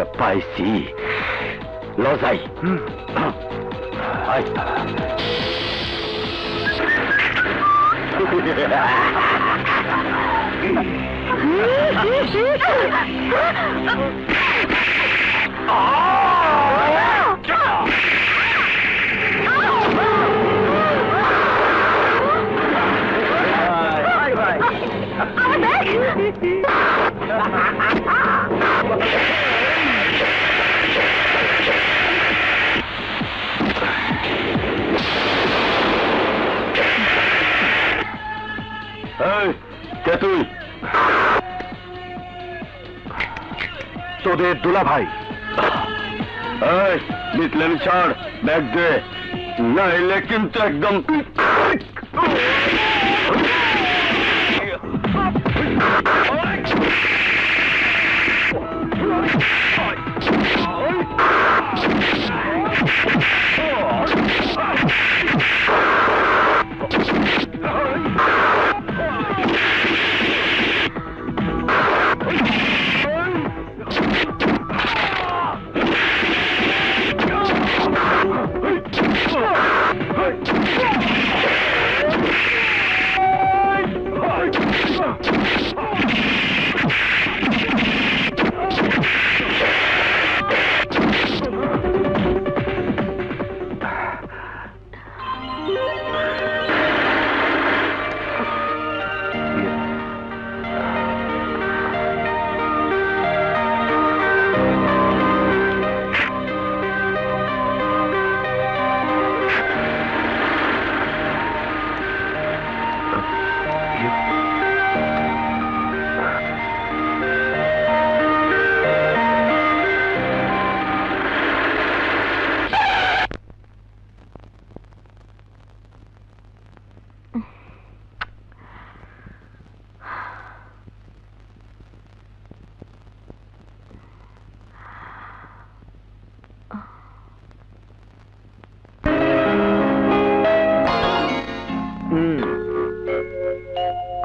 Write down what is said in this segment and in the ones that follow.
আইসা পাইছি লজাই তুই তোদের দুলা ভাই লিটলেন ছাড় ব্যাগ দে না এলে কিন্তু একদম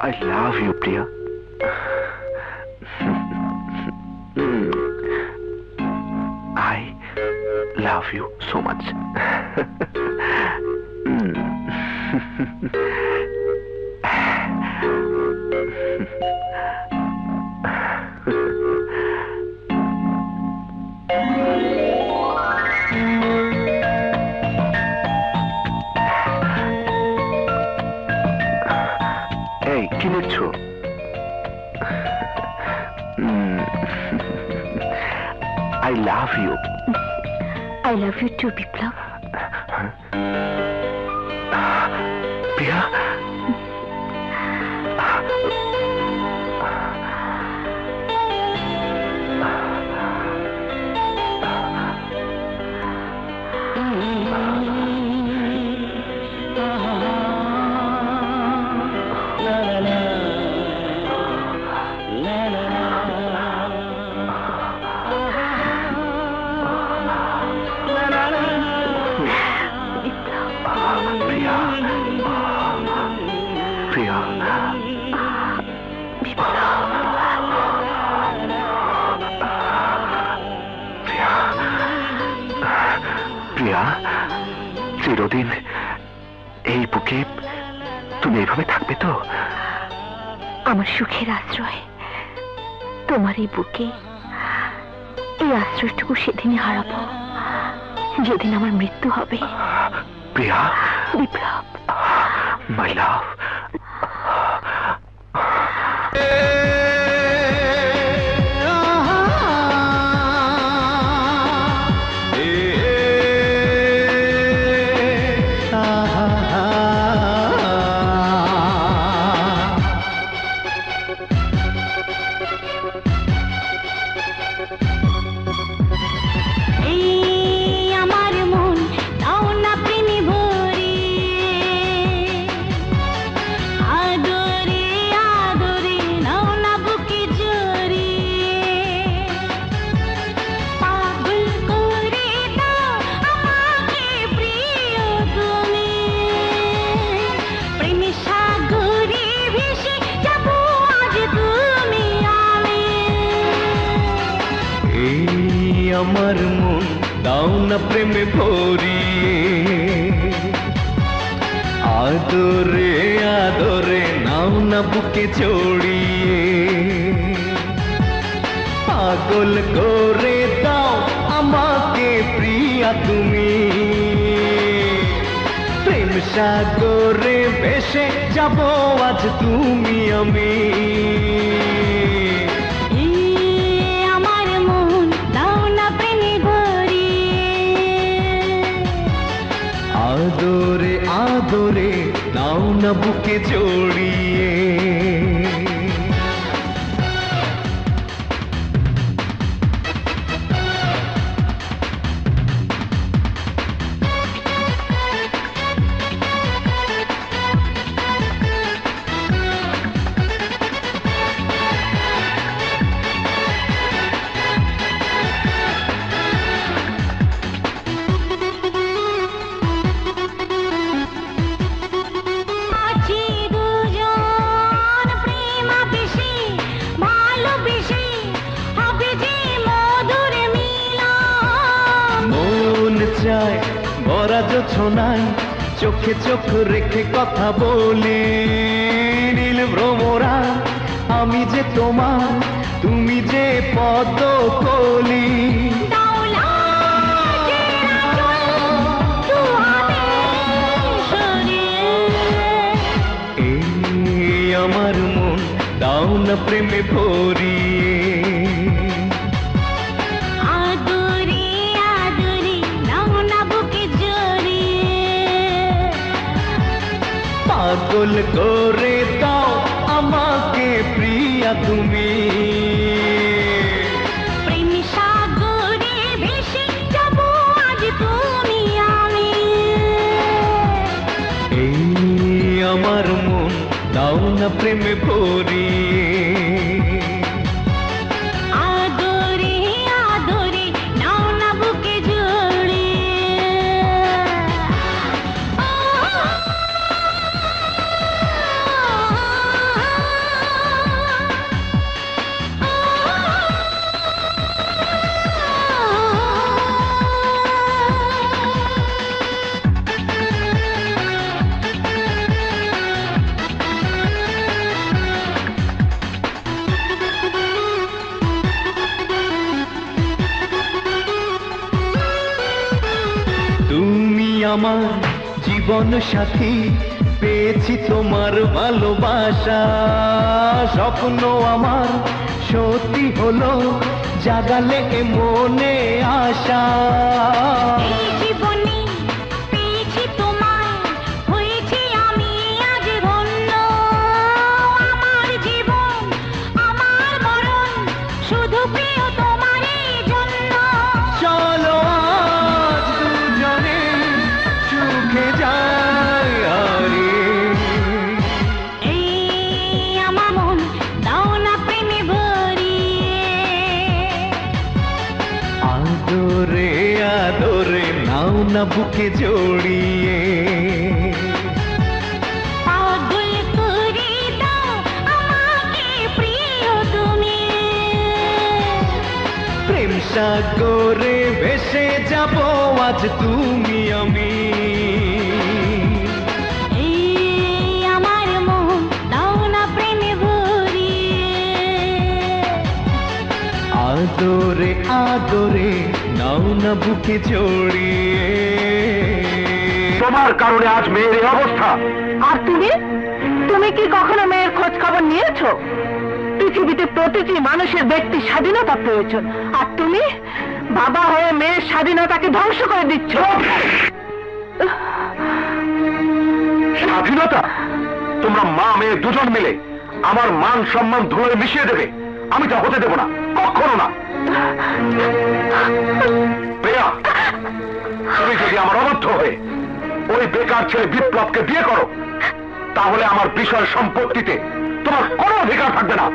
I love you, Priya. I love you so much. Hey, কি লিখছো? I love you. I love you too, Biplav. Priya? প্রিয়া চিরদিন এই বুকে তুমি এইভাবে থাকবে তো? আমার সুখের আশ্রয় তোমার এই বুকে। এই আশ্রয়টুকু সেদিনই হারাবো যেদিন আমার মৃত্যু হবে। প্রিয়া, বিপ্লব, মাই লাভ। আমার মন দাও না প্রেমে ভরিয়ে, আদরে আদরে নাও না বুকে জড়িয়ে, পাগল করে দাও আমাকে প্রিয়া তুমি, প্রেম সাগরে ভেসে যাব আজ তুমি আমি। আমার মন দাও না প্রেমে আদরে আদরে নাও না বুকে জড়িয়ে, ভরা জোছনায় চোখে চোখ রেখে কথা বলি, নীল ভ্রমরা আমি যে তোমার, তুমি যে পদ্ম কলি। এই আমার মন দাও না প্রেমে ভরিয়ে, পাগল করে দাও আমাকে প্রিয়া তুমি, প্রেম সাগরে ভেসে যাব আজ তুমি আমি। এই আমার মন দাও না প্রেমে ভরিয়ে, আদরে আদরে নাও না বুকে জড়িয়ে, তুমি আমার জীবন সাথী, পেয়েছি তোমার ভালোবাসা, স্বপ্ন আমার সত্যি হলো, জাগালে এ মনে আশা। এই জীবনে পেয়েছি তোমায়, হয়েছি আমি আজ ধন্য, আমার জীবন আমার মরণ শুধু প্রিয় তোমারই জন্য। চলো আজ দুজনে সুখে যাই আরে, এই আমার মন দাও না প্রেমে ভরিয়ে, আদরে আদরে নাও না বুকে জড়িয়ে, পাগল করে দাও আমাকে প্রিয় তুমি, প্রেম সাগরে ভেসে যাব আজ তুমি আমি। এই আমার মন দাও না প্রেমে ভরিয়ে, আদরে আদরে নাও না বুকে জড়িয়ে। তোমার কারণে আজ মেয়ের এই অবস্থা। আর তুমি তুমি কি কখনো মেয়ের খোঁজ খবর নিয়েছো? পৃথিবীতে প্রতিটি মানুষের ব্যক্তি স্বাধীনতা প্রয়োজন, আর তুমি বাবা হয়ে মেয়ের স্বাধীনতাকে ধ্বংস করে দিচ্ছ। স্বাধীনতা? তোমরা মা মেয়ে দুজন মিলে আমার মান সম্মান ধুলোয় মিশিয়ে দেবে, আমি তা হতে দেব না, কখনো না। প্রিয়া, তুমি যদি আমার অবাধ্য হয়ে ওই বেকার ছেলে বিপ্লবকে বিয়ে করো, তাহলে আমার বিষয় সম্পত্তিতে তোমার কোনো অধিকার থাকবে না।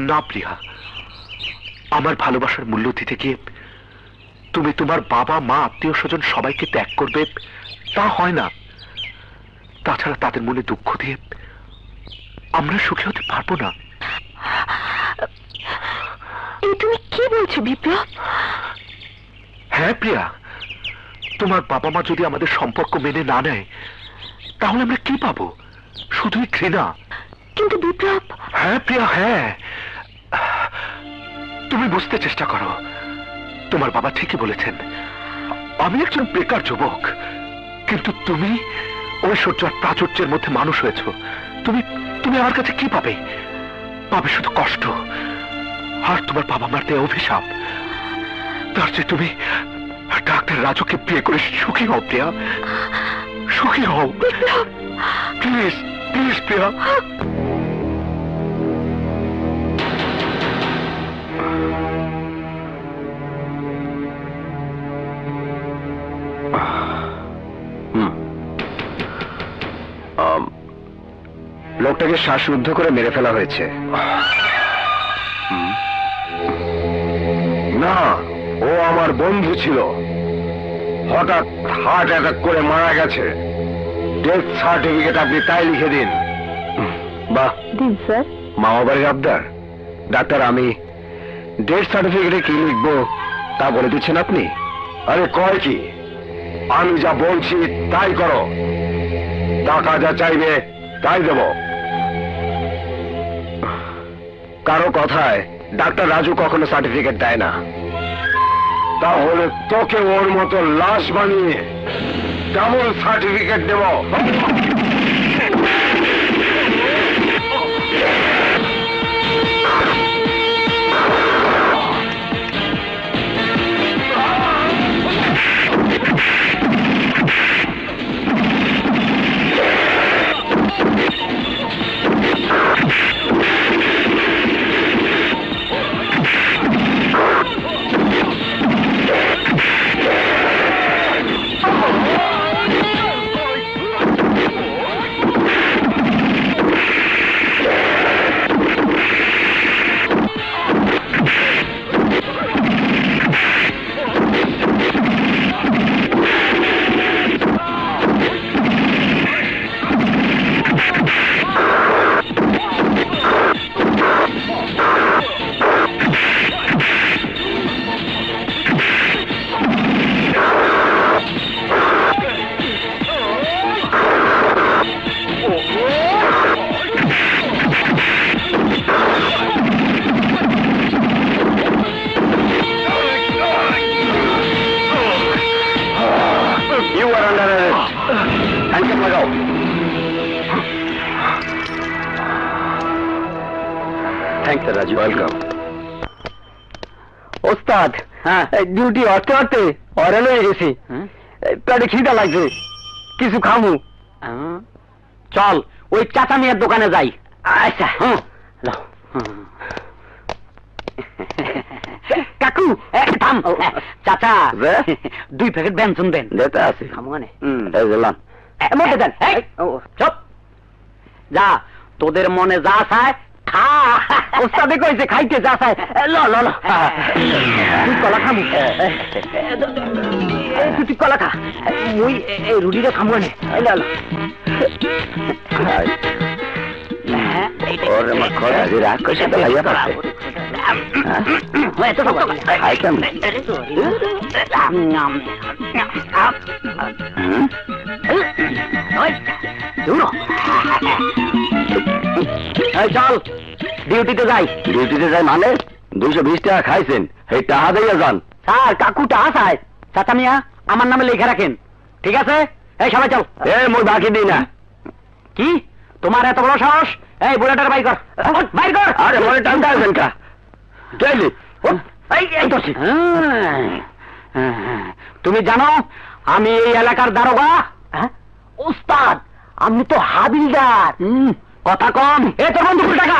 না প্রিয়া, আমার ভালোবাসার মূল্য দিতে গিয়ে তুমি তোমার বাবা মা আত্মীয় স্বজন সবাইকে ত্যাগ করবে, তা হয় না। তাছাড়া তাদের মনে দুঃখ দিয়ে আমরা সুখী হতে পারবো না। তুমি কি বলছো বিপ্লব? হ্যাঁ প্রিয়া, তোমার বাবা মা যদি আমাদের সম্পর্ক মেনে না নেয় তাহলে আমরা কি পাবো? শুধুই ঘৃণা। কিন্তু বিপ্লব। হ্যাঁ প্রিয়া, হ্যাঁ, তুমি বুঝতে চেষ্টা করো। তোমার বাবা ঠিকই বলেছেন, আমি একজন বেকার যুবক, কিন্তু তুমি ঐশ্বর্য আর প্রাচুর্যের মধ্যে মানুষ হয়েছ। তুমি তুমি আমার কাছে কি পাবে? পাবে শুধু কষ্ট আর তোমার বাবা মার দেয়া অভিশাপ। তার চেয়ে তুমি ডাক্তার রাজুকে বিয়ে করে সুখী হও প্রিয়া, সুখী হও। প্লিজ প্লিজ প্রিয়া। লোকটাকে শ্বাসরুদ্ধ করে মেরে ফেলা হয়েছে। না, ও আমার বন্ধু ছিল, হঠাৎ হার্ট অ্যাটাক করে মারা গেছে। ডেথ সার্টিফিকেট আপনি তাই লিখে দিন। বাহ, দিন স্যার। মামা বাড়ির আবদার। ডাক্তার, আমি ডেথ সার্টিফিকেটে কি লিখবো তা বলে দিচ্ছেন আপনি? আরে কয় কি, আমি যা বলছি তাই করো। টাকা যা চাইবে তাই দেব। কারো কথায় ডাক্তার রাজু কখনো সার্টিফিকেট দেয় না। তাহলে তোকে ওর মতো লাশ বানিয়ে ডাবল সার্টিফিকেট দেব। রাজু, ওয়েলকাম। ওস্তাদ, হ্যাঁ, ডিউটি হতে হতে অরেল হয়ে গেছি। পেটে খিদা লাগছে, কিছু খামু। চল ওই চাচা মিয়ার দোকানে যাই। আচ্ছা। কাকু থাম। চাচা, 2 প্যাকেট ব্যঞ্জন দেন। যেতে আছে খামুনে মধ্যে দেন। চপ যা, তোদের মনে যা চায় খা। ওস্তাদে কইছে খাইতে যা চায় ল ল ল। তুই কলা খামু, তুই কলা খা, মুই এই রুটিটা খামুনে। ল ল। ওরে মা খরা দি রাগ কইছে তো লাইয়া পাছে। এত সব খাই কেন? চল ডিউটিতে যাই। ডিউটিতে যাই মানে 220 টাকা খাইছেন, এই টাকা দিয়ে যান। স্যার, কাকু টাকা চায়। চাচা মিয়া, আমার নামে লিখে রাখেন, ঠিক আছে? এই সবাই চল। মই বাকি দিই না। কি তোমার এত বড় সাহস? এই বুলেটার বাইর কর, বাইর কর। আরে মনে টানতে আসবেন কা? তুমি জানো আমি এই এলাকার দারোগা? ওস্তাদ, আপনি তো হাবিলদার। কথা কম। এ তোর বন্ধু টাকা।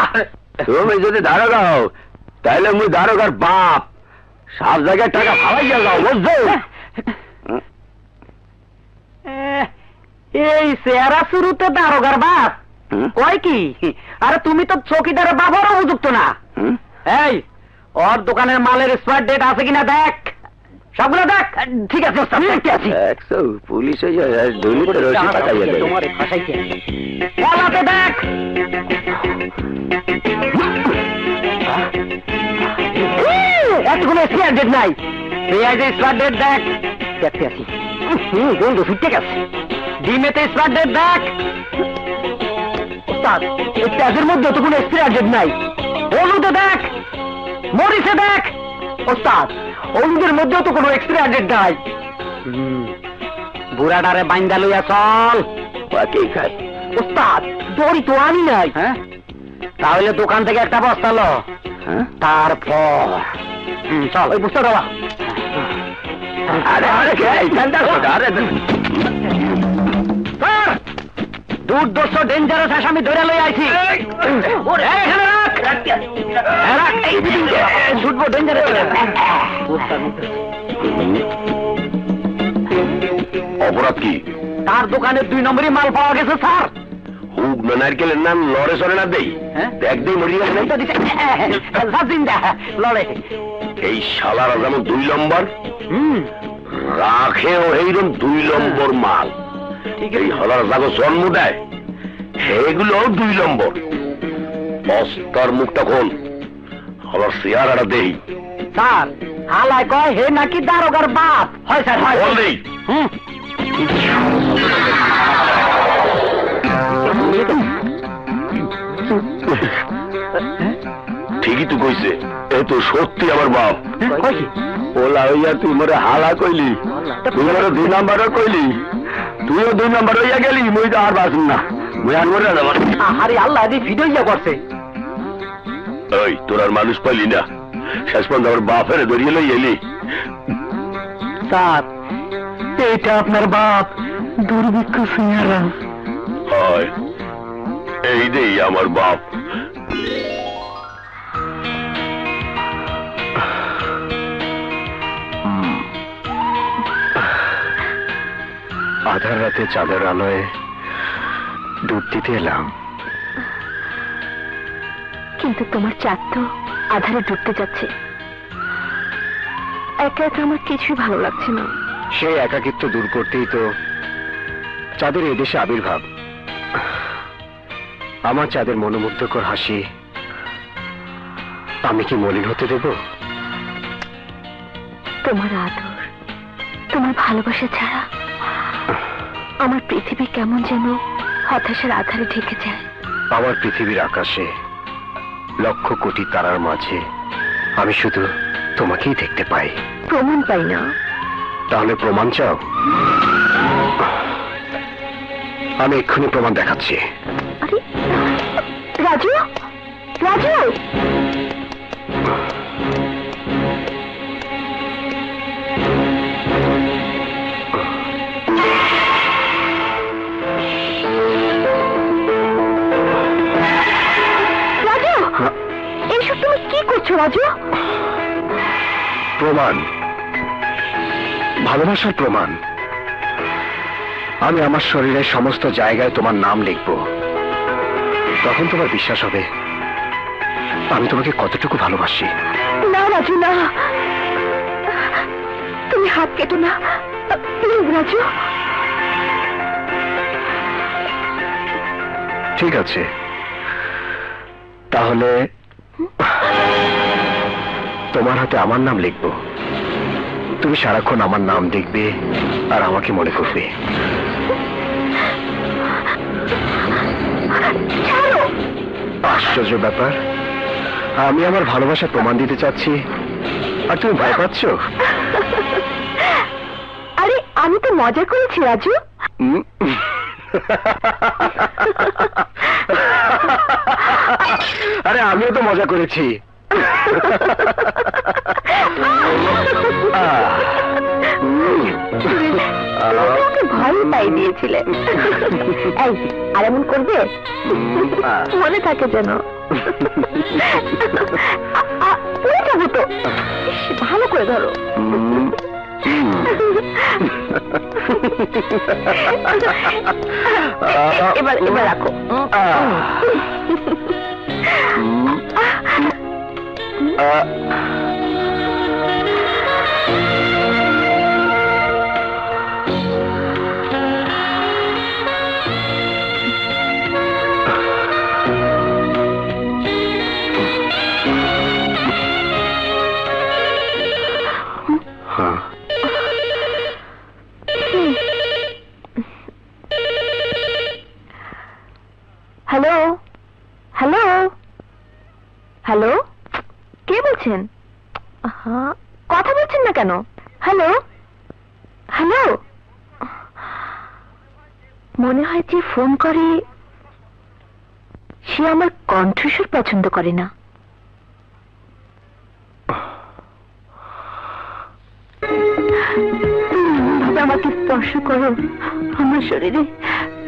তুমি যদি দারোগা হও তাহলে মুই দারোগার বাপ। সব জায়গায় টাকা খাওয়াইয়া যাও, বুঝছো? এই চেহারা শুরুতে দারোগার বাপ কয় কি? আরে তুমি তো চৌকিদারের বাবারও উপযুক্ত না। এই ওর দোকানের মালের এক্সপায়ার ডেট আছে কিনা দেখ, সবগুলো দেখ। ঠিক আছে ওস্তাদ, দেখতে আছি। 100 পুলিশ হইয়া ধুলি করে রশি পাকাইয়া দেয়। তোমার ফাঁসাইতে বলাতে দেখ। এত কোনো এক্সপায়ার ডেট নাই। পেঁয়াজের এক্সপায়ার ডেট দেখ। দেখতে আছি, গন্ধ ছুটে গেছে। ডিমেতে এক্সপায়ার ডেট দেখ। ওস্তাদ, এই পেঁয়াজের মধ্যে তো কোনো এক্সপায়ার ডেট নাই। হলুদে দেখ, মরিচে দেখ। ওস্তাদ, হলুদের মধ্যেও তো কোনো এক্সপায়ার ডেট নাই। বুড়াটারে বাইন্দা লইয়া চল। কি খাই ওস্তাদ? দড়ি তো আনি নাই। হ্যাঁ, তাহলে দোকান থেকে একটা বস্তা লো। তারপর চল ওই বস্তা দেওয়া। দুর্দর্শ ডেঞ্জারাস আসামি ধরে লই আইছি। ছুটবো ডেঞ্জারাস। অপরাধ কি? তার দোকানে 2 নম্বরই মাল পাওয়া গেছে স্যার। হুক না নারকেলের নাম লড়ে চলে না দেই, দেখ দেই মরি গেছে। লড়ে এই শালার যেমন 2 নম্বর রাখে, ও এইরকম 2 নম্বর মাল। এই হলার যাগো জন্ম দেয় সেগুলো 2 নম্বর। বস্তার মুখটা খোল, হলার চেহারাটা দেই। স্যার, হালায় কয় হে নাকি দারোগার বাপ। হয় স্যার, হয়। বল দেই। ঠিকই তো কইছে, এ তো সত্যি আমার বাপ। ওলা হইয়া তুই মরে হালা কইলি, তুই মরে 2 নম্বরও কইলি, তুইও 2 নম্বর হইয়া গেলি। মুই তো আর বাঁচুন না, মুই আর মরে যাবার। আরে আল্লাহ, দি ভিডিও ইয়া করছে। ওই তোর আর মানুষ পাইলি না, শেষ পর্যন্ত আমার বাপের ধরিয়ে লই এলি। স্যার, এটা আপনার বাপ দুর্ভিক্ষ সিংহারা। হয়, এই দেই আমার বাপ। আধার রাতে চাঁদের আলোয় দুধ দিতে এলাম, কিন্তু তোমার চাঁদ তো আধারে ডুবতে যাচ্ছে। একা একা আমার কিছুই ভালো লাগছে না। সেই একাকিত্ব দূর করতেই তো চাঁদের এদেশে আবির্ভাব। আমার চাঁদের মনোমুগ্ধকর হাসি আমি কি মলিন হতে দেব? তোমার আদর, তোমার ভালোবাসা ছাড়া আমার পৃথিবী কেমন যেন হতাশার আধারে ঢেকে যায়। আমার পৃথিবীর আকাশে লক্ষ কোটি তারার মাঝে আমি শুধু তোমাকেই দেখতে পাই। প্রমাণ পাই না। তাহলে প্রমাণ চাও? আমি এক্ষুনি প্রমাণ দেখাচ্ছি। আরে রাজু, রাজু! এইসব তুমি কি করছো রাজু? প্রমাণ, ভালোবাসার প্রমাণ। আমি আমার শরীরের সমস্ত জায়গায় তোমার নাম লিখব, তখন তোমার বিশ্বাস হবে আমি তোমাকে কতটুকু ভালোবাসি। না রাজু, না, তুমি হাত কেটো না প্লিজ রাজু। ঠিক আছে, তাহলে তোমার হাতে আমার নাম লিখব। তুমি সারাক্ষণ আমার নাম দেখবে আর আমাকে মনে করবে। আশ্চর্য ব্যাপার, আমি আমার ভালোবাসা প্রমাণ দিতে চাচ্ছি আর তুমি ভয় পাচ্ছ। আরে আমি তো মজা করেছি রাজু। আরে আমিও তো মজা করেছি। ভয় পাই দিয়েছিলে। এই, আর এমন করবে মনে থাকে যেন। পড়ে যাবো তো, ভালো করে ধরো। এবার এবার রাখো। হ্যালো, হ্যালো, হ্যালো, কে বলছেন? কথা বলছেন না কেন? Hello, hello. মনে হয় যে ফোন করে সে আমার কণ্ঠস্বর পছন্দ করে না। আমাকে স্পর্শ করো, আমার শরীরে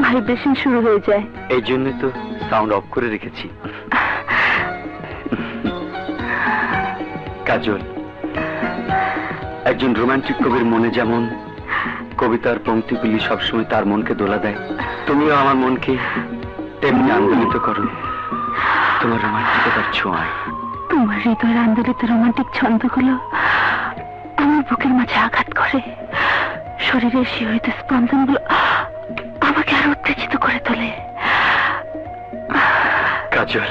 ভাইব্রেশন শুরু হয়ে যায়। এই জন্য তো সাউন্ড অফ করে রেখেছি। কাজল, একজন রোমান্টিক কবির মনে যেমন কবিতার পংক্তিগুলি সবসময় তার মনকে দোলা দেয়, তুমিও আমার মনকে তেমনি আন্দোলিত করো তোমার রোমান্টিকতার ছোঁয়ায়। তোমার হৃদয়ের আন্দোলিত রোমান্টিক ছন্দগুলো আমার বুকের মাঝে আঘাত করে, শরীরের শিহরিত স্পন্দনগুলো আমাকে আরো উত্তেজিত করে তোলে। কাজল,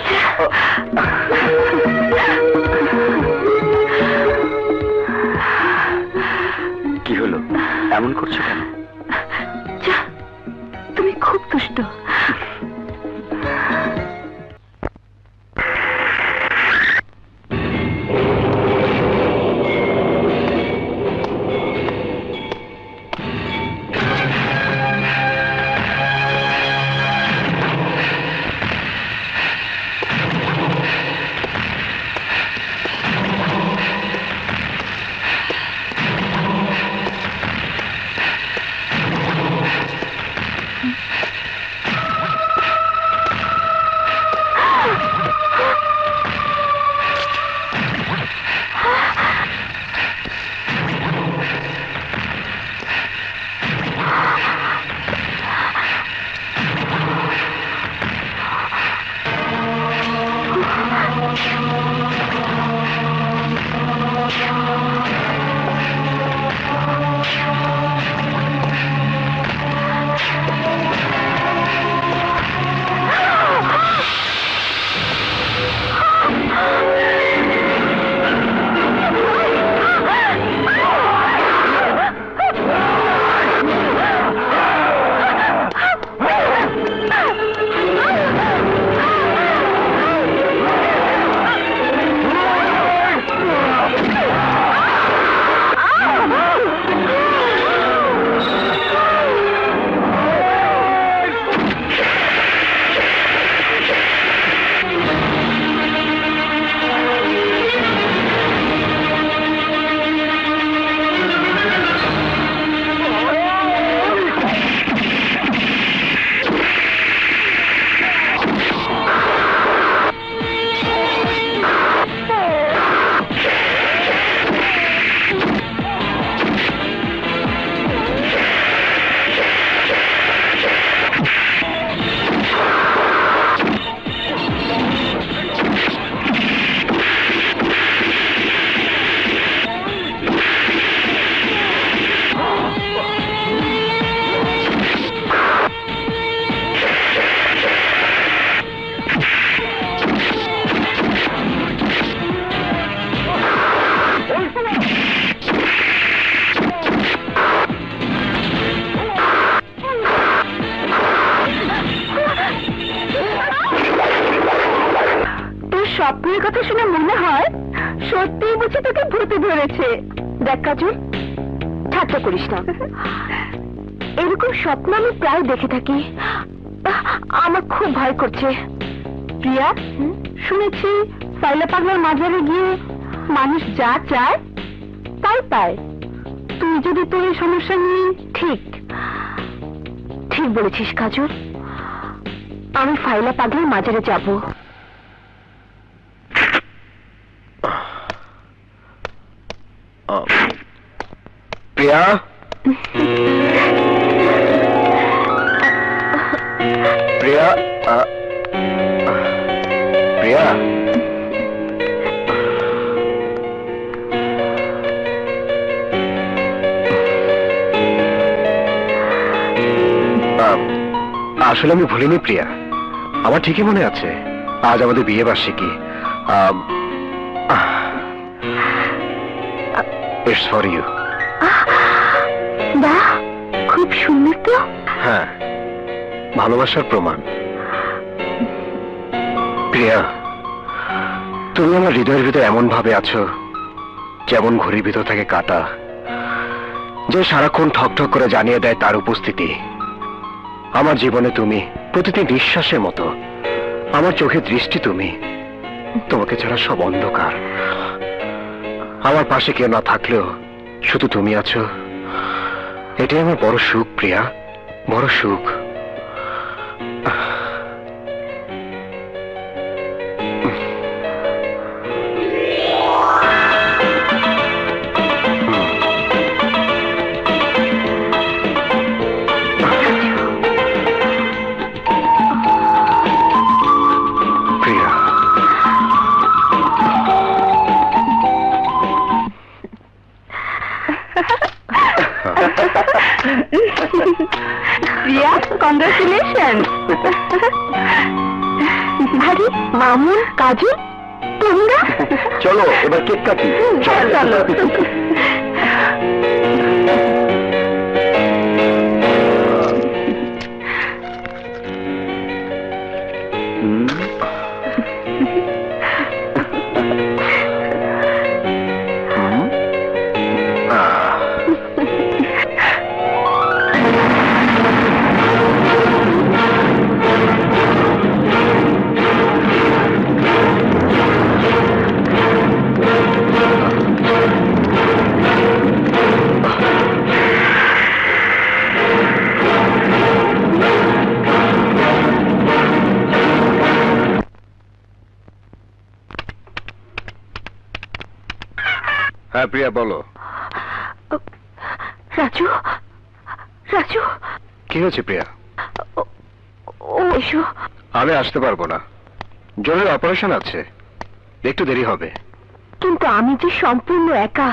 কি হলো, এমন করছো কেন? যা, তুমি খুব দুষ্ট। স্বপ্নের কথা শুনে মনে হয় সত্যিই বুঝি তোকে ভূতে ধরেছে। দেখ কাজল, ঠাট্টা করিস না, এরকম স্বপ্ন আমি প্রায় দেখে থাকি, আমার খুব ভয় করছে। প্রিয়া, শুনেছি সাইলা পাগলার মাজারে গিয়ে মানুষ যা চায় তাই পায়। তুই যদি তোর এই সমস্যা নিয়ে ঠিক বলেছিস কাজল, আমি ফাইলা পাগলার মাজারে যাব। প্রিয়া, প্রিয়া, প্রিয়া, আসলে আমি ভুলিনি প্রিয়া, আমার ঠিকই মনে আছে আজ আমাদের বিয়ে বার্ষিকী। It's for you. বাহ, খুব সুন্দর তো। হ্যাঁ, ভালোবাসার প্রমাণ। প্রিয়া, তুমি আমার হৃদয়ের ভিতরে এমন ভাবে আছো যেমন ঘড়ির ভিতর থাকে কাঁটা, যে সারাক্ষণ ঠক ঠক করে জানিয়ে দেয় তার উপস্থিতি। আমার জীবনে তুমি প্রতিটি নিঃশ্বাসের মতো, আমার চোখের দৃষ্টি তুমি। তোমাকে ছাড়া সব অন্ধকার। আমার পাশে কেউ না থাকলেও শুধু তুমি আছো, এটাই আমার বড় সুখ প্রিয়া, বড় সুখ। প্রিয়া, কংগ্রেচুলেশন। আরে মামুন, কাজল, তোমরা? চলো এবার কেক কাটি। চলো। হ্যাঁ প্রিয়া, বলো। রাজু, রাজু, কি হয়েছে প্রিয়া? ও এসো। আমি আসতে পারবো না, জরুরি অপারেশন আছে, একটু দেরি হবে। কিন্তু আমি যে সম্পূর্ণ একা।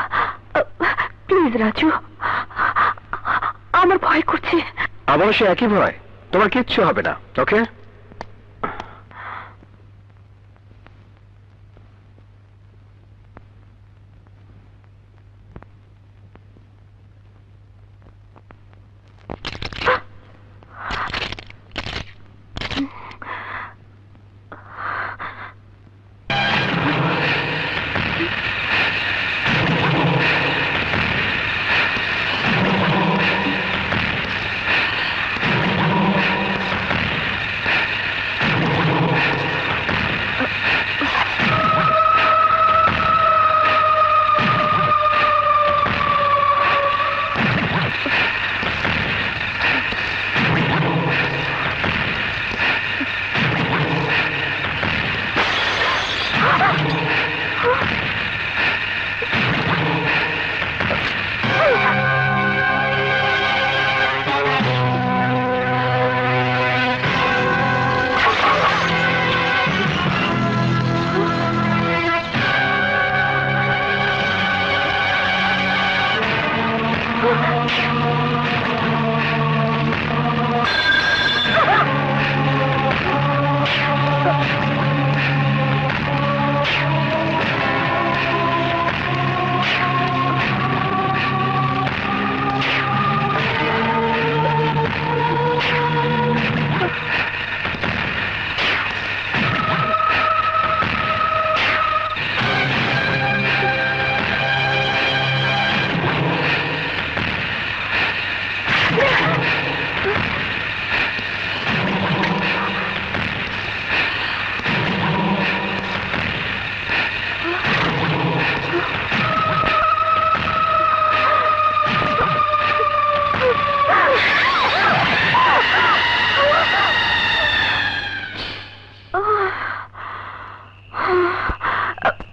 প্লিজ রাজু, আমার ভয় করছে। আমারও সে একই ভয়। তোমার কিচ্ছু হবে না, ওকে?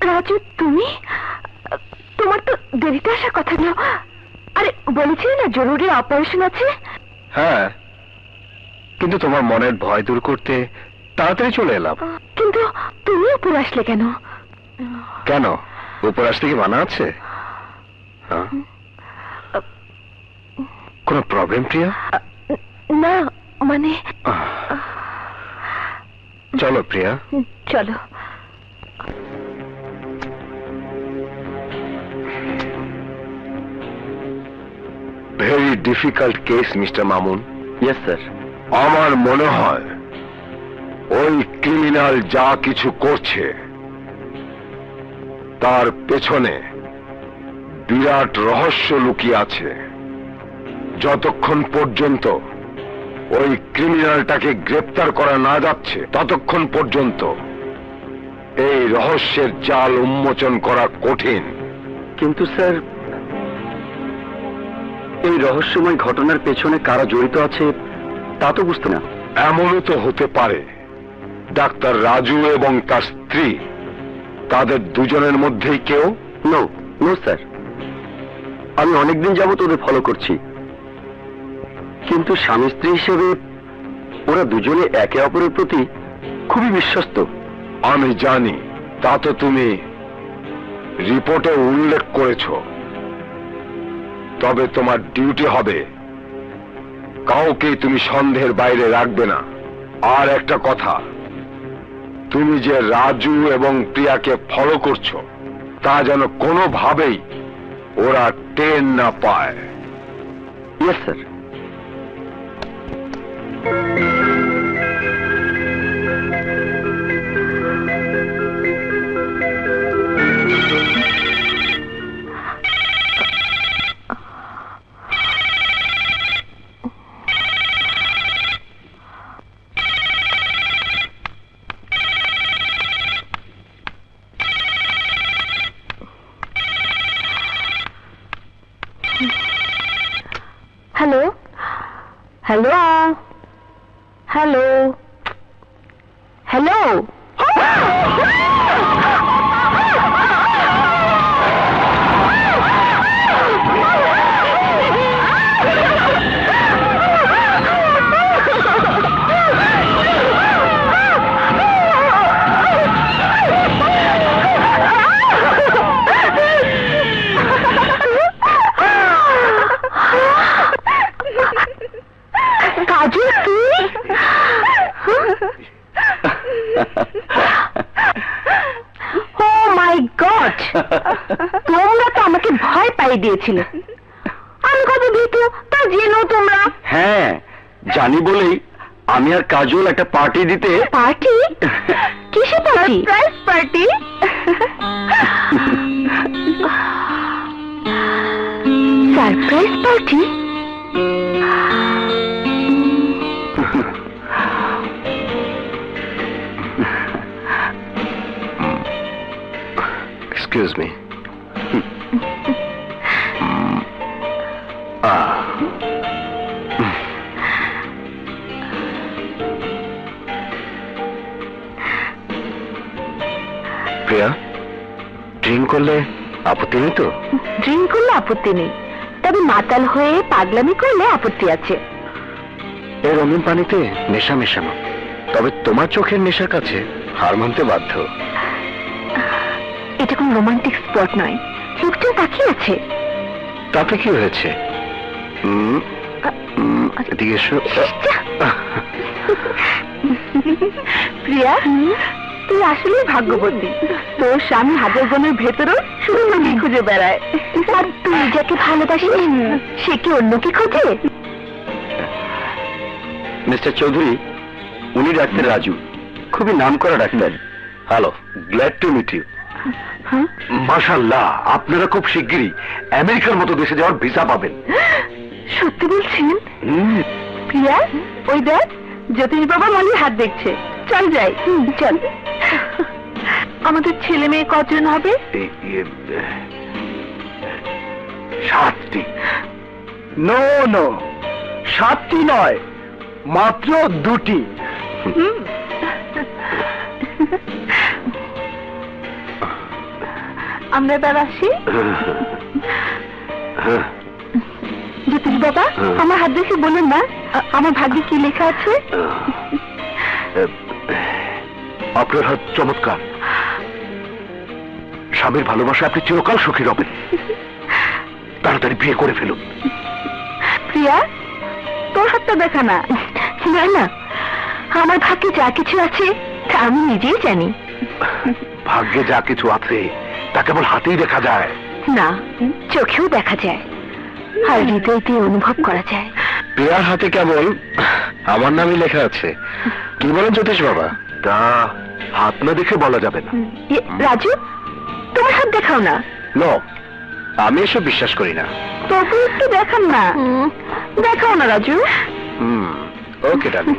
রাজু, তুমি? তোমার তো দেরিতে আসার কথা না। আরে বলেছিলে না জরুরি অপারেশন আছে? হ্যাঁ, কিন্তু তোমার মনের ভয় দূর করতে তাড়াতাড়ি চলে এলাম। কিন্তু তুমি উপরে আসলে কেন? কেন, উপর আসতে কি মানা আছে? হ্যাঁ? কোনো প্রবলেম প্রিয়া? না, মানে চলো প্রিয়া। চলো। Very difficult case mister Mamun. Yes sir. আমার মনে হয় ওই ক্রিমিনাল ক্রিমিনাল যা কিছু করছে তার পেছনে বিরাট রহস্য লুকিয়ে আছে। যতক্ষণ পর্যন্ত ওই ক্রিমিনালটাকে গ্রেপ্তার করা না যাচ্ছে ততক্ষণ পর্যন্ত এই রহস্যের জাল উন্মোচন করা কঠিন। কিন্তু স্যার, এই রহস্যময় ঘটনার পেছনে কারা জড়িত আছে তা তো বুঝতে না। এমনও তো হতে পারে ডাক্তার রাজু এবং তার স্ত্রী, তাদের দুজনের মধ্যেই কেউ। নো নো স্যার, আমি অনেকদিন যাবত ওদের ফলো করছি, কিন্তু স্বামী স্ত্রী হিসেবে ওরা দুজনে একে অপরের প্রতি খুবই বিশ্বস্ত। আমি জানি, তা তো তুমি রিপোর্টে উল্লেখ করেছ। তবে তোমার ডিউটি হবে কাউকে তুমি সন্দেহের বাইরে রাখবে না। আর একটা কথা, তুমি যে রাজু এবং প্রিয়াকে ফলো করছো তা যেন কোনোভাবেই ওরা টের না পায়। Yes sir. Hello hello hello hello কাজু, তুই? ও মাই গড, তোমরা তো আমাকে ভয় পাইয়ে দিয়েছিলে। আমি কত ভীতু তা জেনো তোমরা? হ্যাঁ, জানি বলেই আমি আর কাজল একটা পার্টি দিতে। পার্টি? কিসে party? Surprise party. Surprise party? Excuse me. প্রিয়া, ড্রিঙ্ক করলে আপত্তি নেই তো? ড্রিঙ্ক করলে আপত্তি নেই, তবে মাতাল হয়ে পাগলামি করলে আপত্তি আছে। এই রঙিন পানিতে নেশা মেশানো, তবে তোমার চোখের নেশার কাছে হার মানতে বাধ্য। এটা কোন রোমান্টিক স্পট নয়, লোকটা তাকিয়ে আছে। তাতে কি হয়েছে? এদিকে এসো। প্রিয়া, তুই আসলেই ভাগ্যবতী। তোর স্বামী হাজার জনের ভেতরও শুধু তোকে খুঁজে বেড়ায়। আর তুই যাকে ভালোবাসিস সে কি অন্য কি খোঁজে? মিস্টার চৌধুরী, উনি ডাক্তার রাজু, খুবই নামকরা doctor. Hello, glad to meet you. মাশাআল্লাহ, আপনারা খুব শিগগিরই আমেরিকার মতো দেশে যাওয়ার ভিসা পাবেন। সত্যি বলছেন? প্রিয়া, ওই দেখ জ্যোতিষ বাবা মনির হাত দেখছে। চল যাই। চল। আমাদের ছেলে মেয়ে কজন হবে? 7টি। নো নো, 7টি নয়, মাত্র 2টি। আমরা এবার আসি। জ্যোতিষ বাবা, আমার হাত দেখে বলুন না আমার ভাগ্যে কি লেখা আছে? আপনার হাত চমৎকার। স্বামীর ভালোবাসা আপনি চিরকাল সুখী হবেন। তাড়াতাড়ি বিয়ে করে ফেলুন। প্রিয়া, তোর হাতটা দেখা না। না না, আমার ভাগ্যে যা কিছু আছে তা আমি নিজেই জানি। ভাগ্যে যা কিছু আছে তা কেবল হাতেই দেখা যায় না, চোখেও দেখা যায়, আর হৃদয় দিয়ে অনুভব করা যায়। প্রিয়ার হাতে কেবল আমার নামই লেখা আছে। কি বলেন জ্যোতিষ বাবা? তা হাত না দেখে বলা যাবে না। রাজু, তোমার হাত দেখাও না। নো, আমি এসব বিশ্বাস করি না। তবু একটু দেখান না। দেখাও না রাজু। ওকে ডার্লিং।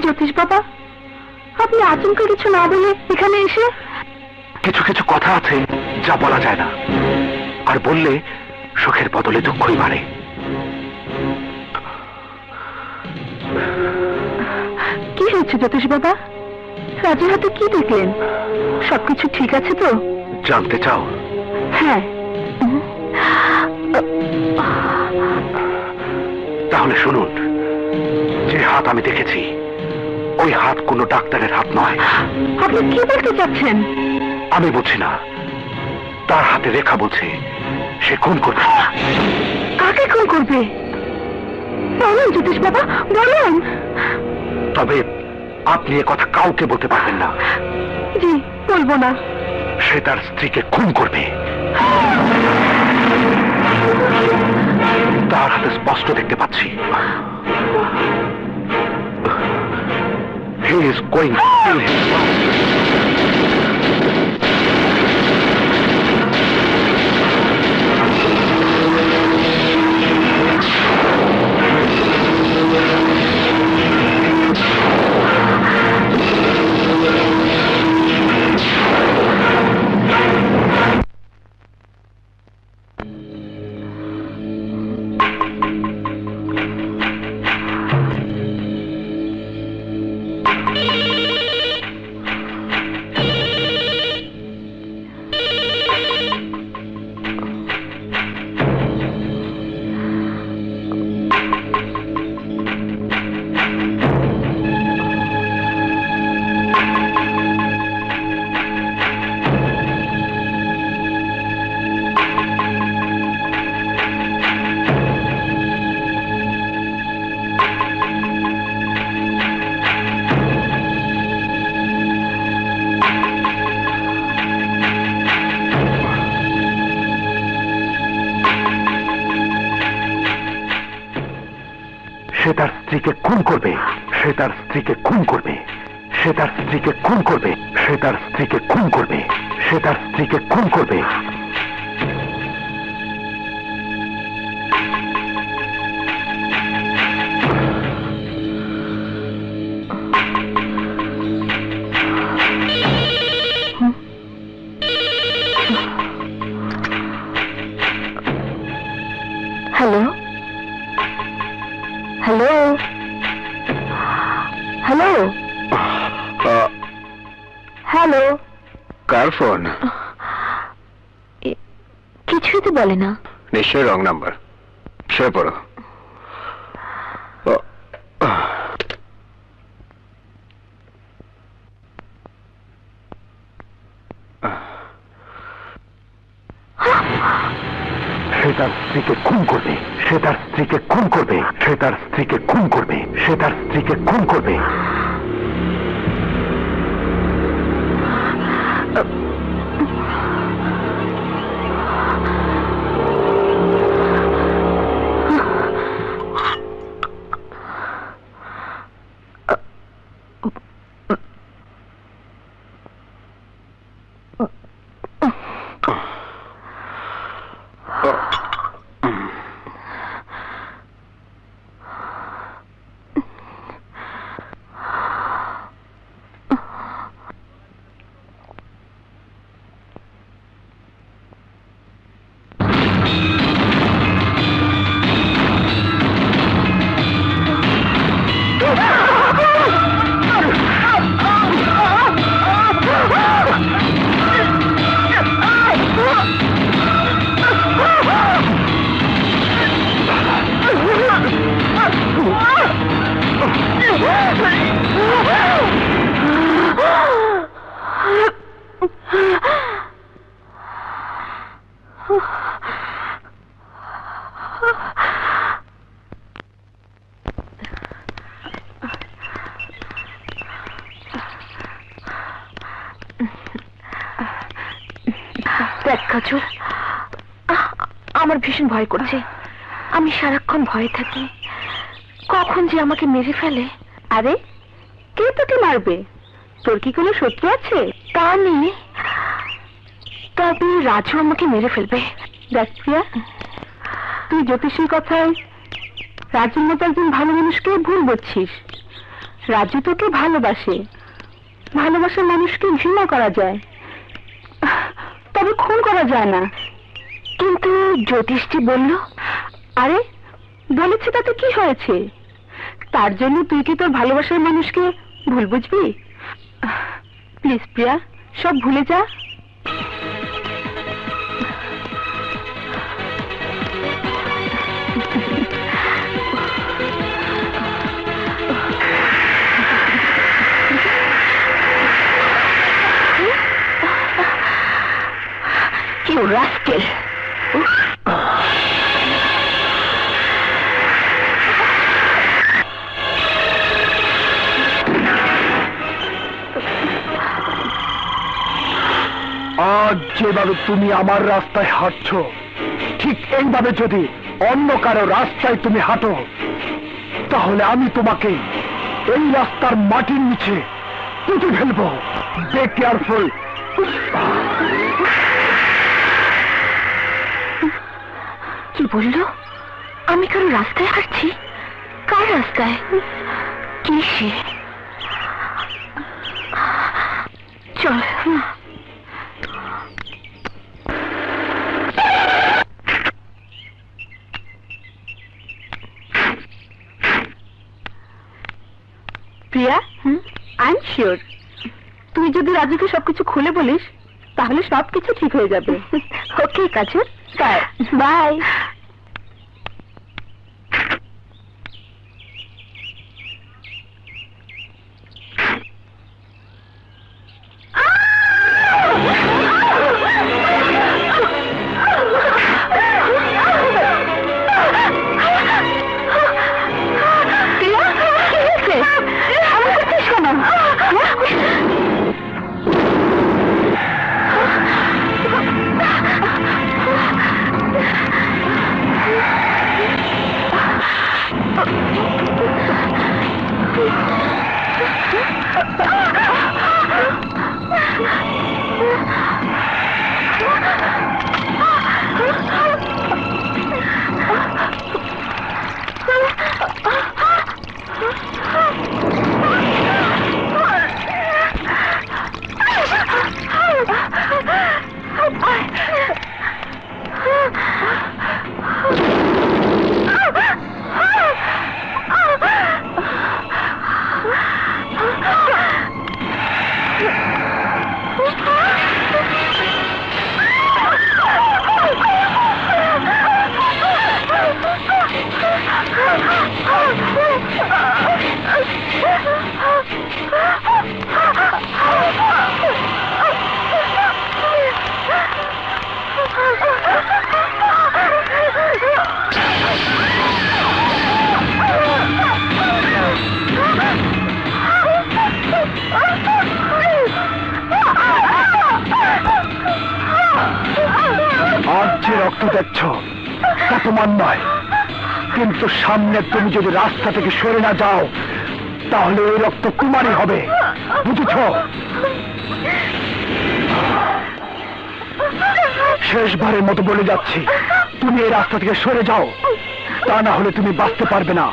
জ্যোতিষ বাবা, আপনি আচমকা কিছু না বলে এখানে এসে? কিছু কিছু কথা আছে যা বলা যায় না, আর বললে সুখের বদলে দুঃখই বাড়ে। কি হয়েছে জ্যোতিষ বাবা? রাজুর হাতে কি দেখলেন? সবকিছু ঠিক আছে তো? জানতে চাও? হ্যাঁ। তাহলে শুনুন, যে হাত আমি দেখেছি ওই হাত কোনো ডাক্তারের হাত নয়। আপনি কি বলতে চাচ্ছেন? আমি বলছি না, তার হাতে রেখা বলছে সে খুন করবে। কাকে খুন করবে? বলুন জ্যোতিষ বাবা, বলুন। তবে আপনি এ কথা কাউকে বলতে পারবেন না। জি, বলবো না। সে তার স্ত্রীকে খুন করবে। তার হাতে স্পষ্ট দেখতে পাচ্ছি। He is going to kill his wife. সে তার স্ত্রীকে খুন করবে। সে তার স্ত্রীকে খুন করবে। সে তার স্ত্রীকে খুন করবে। সে তার স্ত্রীকে খুন করবে। সে তার স্ত্রীকে খুন করবে। Hello, hello, hello, hello. কার ফোন? কিছুই তো বলে না। নিশ্চয়ই রং নাম্বার। শুয়ে পড়ো। সে তার স্ত্রীকে খুন করবে। সে তার স্ত্রীকে খুন করবে। সে তার স্ত্রীকে খুন করবে। সে তার স্ত্রীকে খুন করবে। দেখ কাজল, আমার ভীষণ ভয় করছে। আমি সারাক্ষণ ভয়ে থাকি কখন যে আমাকে মেরে ফেলে। আরে কে তোকে মারবে? তোর কি কোনো শত্রু আছে? তা নেই, তবে রাজু আমাকে মেরে ফেলবে। দেখ প্রিয়া, তুই জ্যোতিষীর কথায় রাজুর মতো একজন ভালো মানুষকে ভুল বুঝছিস। রাজু তোকে ভালোবাসে, ভালোবাসার মানুষকে ঘৃণা করা যায়, তবে খুন করা যায় না। কিন্তু জ্যোতিষটি বলল। আরে বলেছে তাতে কি হয়েছে? তার জন্য তুই কি তোর ভালোবাসার মানুষকে ভুল বুঝবি? প্লিজ প্রিয়া, সব ভুলে যা। You rascal! আজ যেভাবে তুমি আমার রাস্তায় হাঁটছো, ঠিক এইভাবে যদি অন্য কারো রাস্তায় তুমি হাঁটো, তাহলে আমি তোমাকে এই রাস্তার মাটির নিচে পুঁতে ফেলবো। Be careful. কি বললো? আমি কারো রাস্তায় হাঁটছি? কার রাস্তায়? কি সে? চল। প্রিয়া, আই এম শিওর তুই যদি রাজুকে সবকিছু খুলে বলিস তাহলে সবকিছু ঠিক হয়ে যাবে। ওকে কাজল, বাই। আজ যে রক্ত দেখছ তা তোমার নয়, কিন্তু সামনে তুমি যদি রাস্তা থেকে সরে না যাও তাহলে ওই রক্ত তোমারই হবে, বুঝেছ? শেষবারের মতো বলে যাচ্ছি, তুমি এই রাস্তা থেকে সরে যাও, তা না হলে তুমি বাঁচতে পারবে না,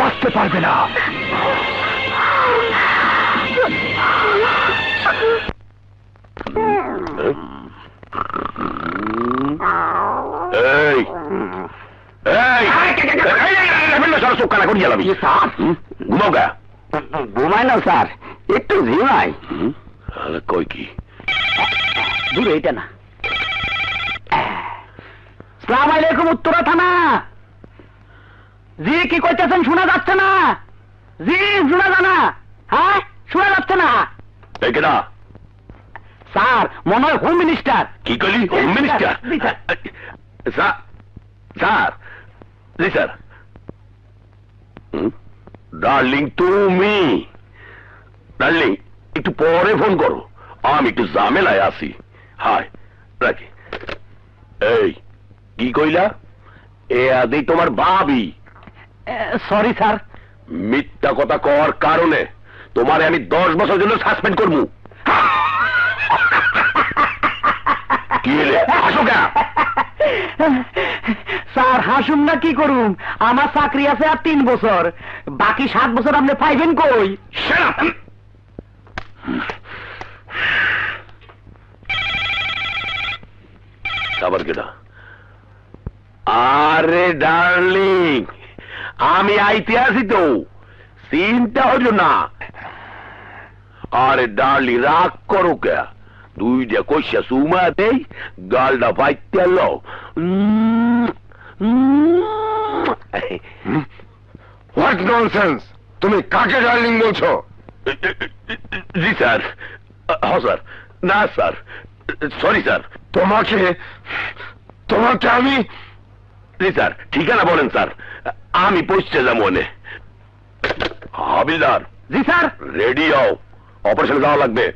বাঁচতে পারবে না। ঘুমায় না স্যার, একটু ঘুমাই। কই কি দূরে এটা না। সালাম আলাইকুম, উত্তরা থানা। জি কি কইতেছেন? শোনা যাচ্ছে না। জি শোনা যায় না। হ্যাঁ শোনা যাচ্ছে না। স্যার মনে হয় হোম মিনিস্টার। কি করলি? Home minister? স্যার জি স্যার। ডার্লিং তুমি, ডার্লিং একটু পরে ফোন করো, আমি একটু ঝামেলায় আছি। হাই রাখি। এই কি কইলা? এ আদি তোমার ভাবি? Sorry sir. মিথ্যা কথা কর কারণে তোমারে আমি 10 বছর জন্য সাসপেন্ড করবো। কি হলে হাসো কেন? স্যার হাসুন না কি করুন, আমার চাকরি আছে আর 3 বছর, বাকি 7 বছর আপনি পাইবেন কই? আবার কেটা? আরে ডার্লিং আমি আইতে আসি তো, চিন্তা হইল না। আরে ডার্লিং রাগ করো কে? 2টা কইসা সুমা দেই, গালটা পাইতে লো। What nonsense! তুমি কাকে ডার্লিং বলছো? জি স্যার। হ্যাঁ স্যার। না স্যার, সরি স্যার। তোমাকে আমি... জি স্যার, ঠিকানা বলেন স্যার, আমি পৌঁছে যাবো মনে। হাবিলদার। জি স্যার। রেডি হও, অপারেশনে যাওয়া লাগবে।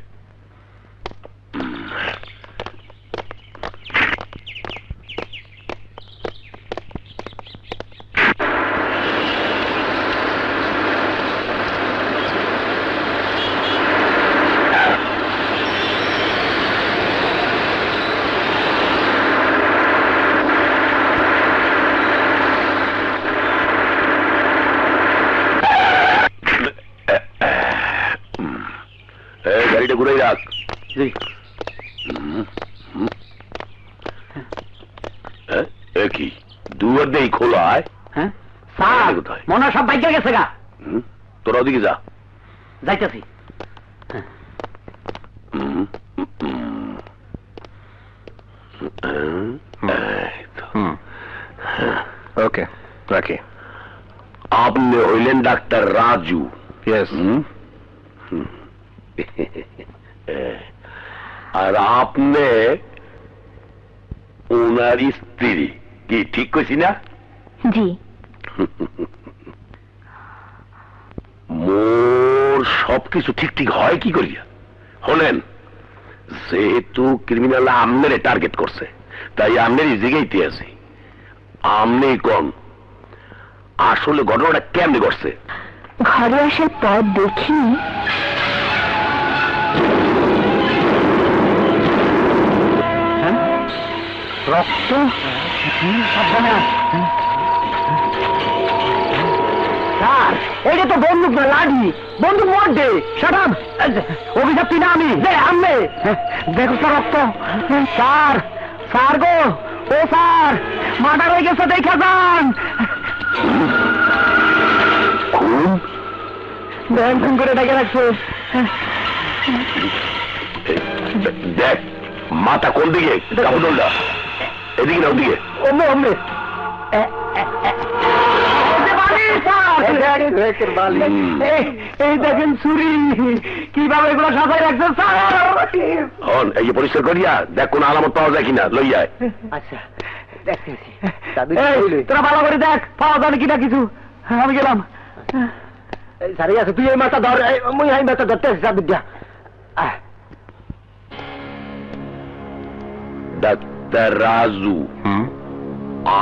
গাড়িটা ঘুরে রাখ। জি। কি দুয়ার দেই খোলা? হ্যাঁ স্যার, কোথায়? মনে হয় সব বাইকে গেছে গা। তোরা ওদিকে যা। যাইতেছি। ওকে রাখি। আপনি হইলেন ডাক্তার রাজু? ইয়েস। আর আপনি ওনার স্ত্রী, কি ঠিক কইছি না? জি। মোর সবকিছু ঠিক ঠিক হয় কি করিয়া? হলেন যেহেতু ক্রিমিনাল আমনেরে টার্গেট করছে, তাই আমনের জিগাইতে আছি। আমনে কোন আসলে ঘটনাটা কেমনে ঘটছে? ঘরে আসার পর দেখিনি রক্ত। স্যার এটা তো বন্দুক না, লাঠি। বন্দুক মধ্যে সাটাম। অভিশাপ না আমি আমনে দেখো স্যার রক্ত। স্যার, স্যার গো, ও স্যার, মার্ডার হয়ে গেছে, দেখা যান। ব্যাংক করে ডেকে রাখছে। দেখ মাথা কোন দিকে? কাপড় এদিকে না ওদিকে? অমনে অমনে। এই দেখেন চুরি, কিভাবে এগুলো সাজাই রাখছে স্যার। এই যে পরিষ্কার করিয়া দেখ কোন আলামত পাওয়া যায় কিনা, লই যায়। আচ্ছা দেখতেছি। তোরা ভালো করে দেখ পাওয়া যাবে কিনা কিছু। আমি গেলাম। সারি আছে, তুই এই মাথা ধর, মুই এই মাথা ধরতে আসি। বিদ্যা ডাক্তার রাজু,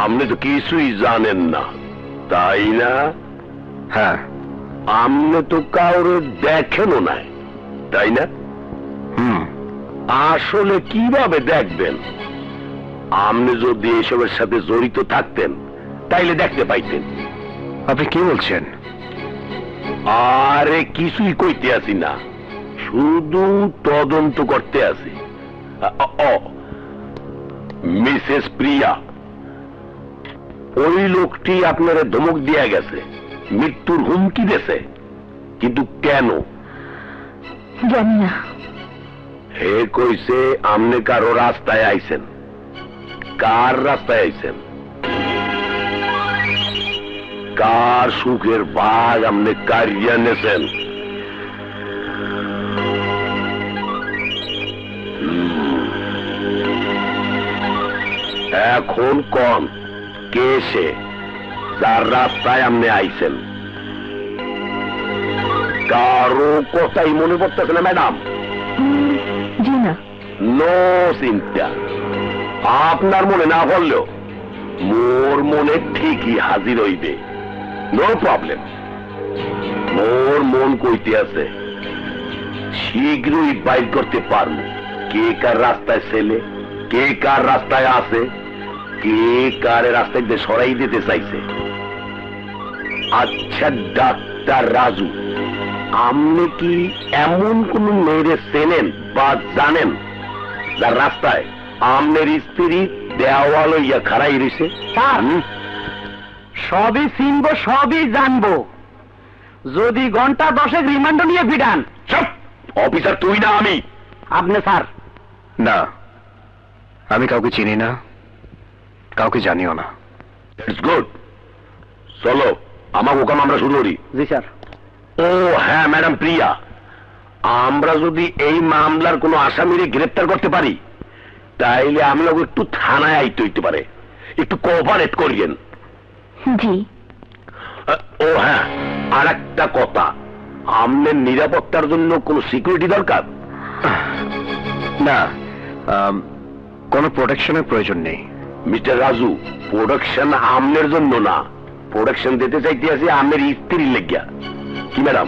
আপনি তো কিছুই জানেন না তাই না? হ্যাঁ। আপনি তো কাউরে দেখেনও নাই তাই না? আসলে কিভাবে দেখবেন? আপনি যদি এসবের সাথে জড়িত থাকতেন তাইলে দেখতে পাইতেন। আপনি কি বলছেন? আরে কিছুই কইতে আসি না, শুধু তদন্ত করতে আসি। মিসেস প্রিয়া, ওই লোকটি আপনার ধমক দিয়া গেছে, মৃত্যুর হুমকি দিয়েছে, কিন্তু কেন জানি না। হে কইছে আমনে কারো রাস্তায় আইছেন। কার রাস্তায় আইছেন? কার সুখের ভাগ আমনে কারিয়া নেছেন? এখন কোন কে সে যার রাস্তায় আপনি আইছেন? কারো কথাই মনে পড়তেছে না ম্যাডাম? জি না। নো চিন্তা, আপনার মনে না পড়লেও মোর মনে ঠিকই হাজির হইবে। No problem. মোর মন কইতে আছে শীঘ্রই বাইর করতে পারবো কে কার রাস্তায় ছেলে, কে কার রাস্তায় আছে, কে কার রাস্তায় দিয়ে সরাই দিতে চাইছে। আচ্ছা ডাক্তার রাজু, আপনি কি এমন কোন মেয়েরে চেনেন বা জানেন যার রাস্তায় আমনের স্ত্রী দেওয়াল হইয়া খাড়াই রয়েছে? সবই চিনবো, সবই জানবো, যদি ঘন্টা 10 রিমান্ড নিয়ে ফিরান। চুপ! অফিসার তুই না আমি? আপনি স্যার। না, আমি কাউকে চিনি না, কাউকে জানিও না। It's good. চলো আমার হুকাম আমরা শুরু করি। জি স্যার। ও হ্যাঁ ম্যাডাম প্রিয়া, আমরা যদি এই মামলার কোনো আসামিরে গ্রেপ্তার করতে পারি তাইলে আমি একটু থানায় আইতে হইতে পারে, একটু কোঅপারেট করিয়েন। জি। ও হ্যাঁ, আর একটা কথা, আপনার নিরাপত্তার জন্য কোনো সিকিউরিটি দরকার? না, কোনো প্রোটেকশনের প্রয়োজন নেই। মিস্টার রাজু, প্রোটেকশন আমনের জন্য না, প্রোটেকশন দিতে চাইতে আছি আমনের স্ত্রীর লেগিয়া। কি ম্যাডাম,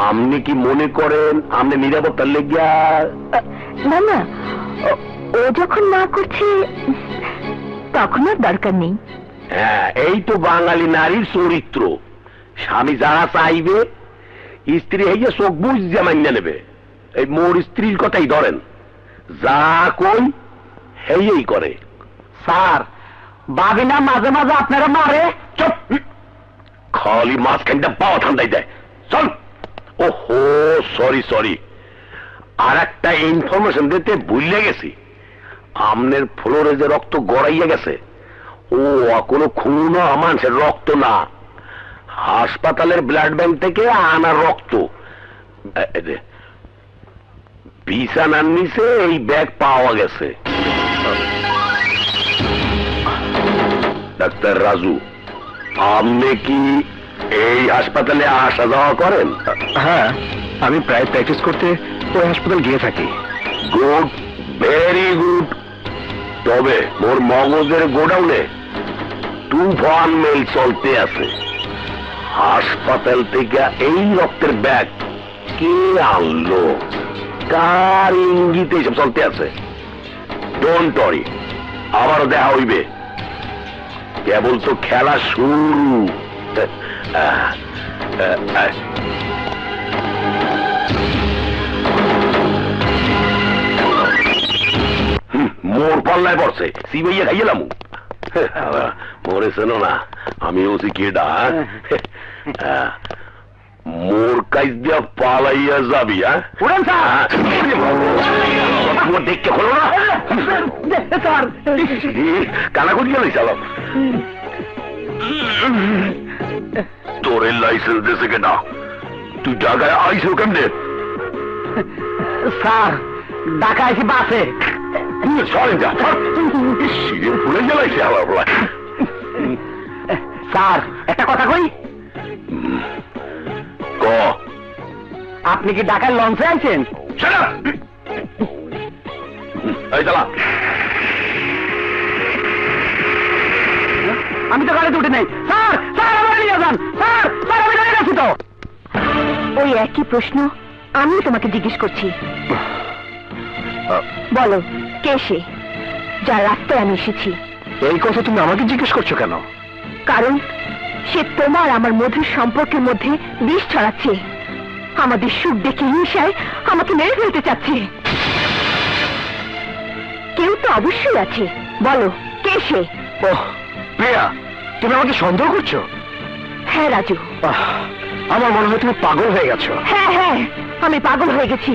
আপনি কি মনে করেন আপনি নিরাপত্তার লেগিয়া? না না, ও যখন না করছে তখন আর দরকার নেই। হ্যাঁ, এই তো বাঙালি নারীর চরিত্র। স্বামী যারা চাইবে স্ত্রী হইয়া চোখ বুঝিয়া মান্য নেবে। এই মোর স্ত্রীর কথাই ধরেন, যা কই হেই করে। স্যার, বাবিনা মাঝে মাঝে আপনারা মারে। চুপ! খালি মাঝখানটা পাওয়া ঠান্ডাই দেয়। চল। ওহো, সরি সরি, আর একটা ইনফরমেশন দিতে ভুলে গেছি। আমনের ফ্লোরে যে রক্ত গড়াইয়া গেছে, ও কোনো খুন মানুষের রক্ত না, হাসপাতালের ব্লাড ব্যাংক থেকে আনা রক্ত। বিছানার নিচে এই ব্যাগ পাওয়া গেছে। ডাক্তার রাজু, আপনি কি এই হাসপাতালে আসা যাওয়া করেন? হ্যাঁ, আমি প্রায় প্র্যাকটিস করতে ওই হাসপাতাল গিয়ে থাকি। Good, very good. তবে মোর মগজের গোডাউনে তুফান মেল চলতে আছে। হাসপাতাল থেকে এই রক্তের ব্যাগ কে আনলো, কার ইঙ্গিতে এসব চলতে আছে? ডোন্ট ওয়ারি, আবারও দেখা হইবে, কেবল তো খেলা শুরু। মোর পাল্লায় পড়ছে, সিবাইয়া খাইয়েলাম। মোরে চেনো না, আমি ওসি কেডা? মোর কাজ দিয়া পালাইয়া যাবি? দেখতে হলো না? কানা করি গেল চালাম। তোর লাইসেন্স দেশে কেনা? তুই ঢাকায় আইসো কেমনে? স্যার, ঢাকা আইসি বাসে। ভুলে গেলাইছে আমার বলা। স্যার, একটা কথা কই। ক। আপনি কি ঢাকায় লঞ্চে আইছেন? এই চালা। আমি তো গাড়িতে উঠে নাই। স্যার, স্যার আমার নিয়ে যান। স্যার, স্যার আমি গাড়ি আছি তো। ওই একই প্রশ্ন আমি তোমাকে জিজ্ঞেস করছি। বলো, কে সে যার রাস্তায় আমি এসেছি? এই কথা তুমি আমাকে জিজ্ঞেস করছো কেন? কারণ সে তোমার আমার মধুর সম্পর্কের মধ্যে বিষ ছড়াচ্ছে, আমাদের সুখ দেখে হিংসায় আমাকে মেরে ফেলতে চাচ্ছে। কেউ তো অবশ্যই আছে, বলো কে সে? ওহ প্রিয়া, তুমি আমাকে সন্দেহ করছো? হ্যাঁ রাজু, আমার মনে হয় তুমি পাগল হয়ে গেছো। হ্যাঁ হ্যাঁ, আমি পাগল হয়ে গেছি,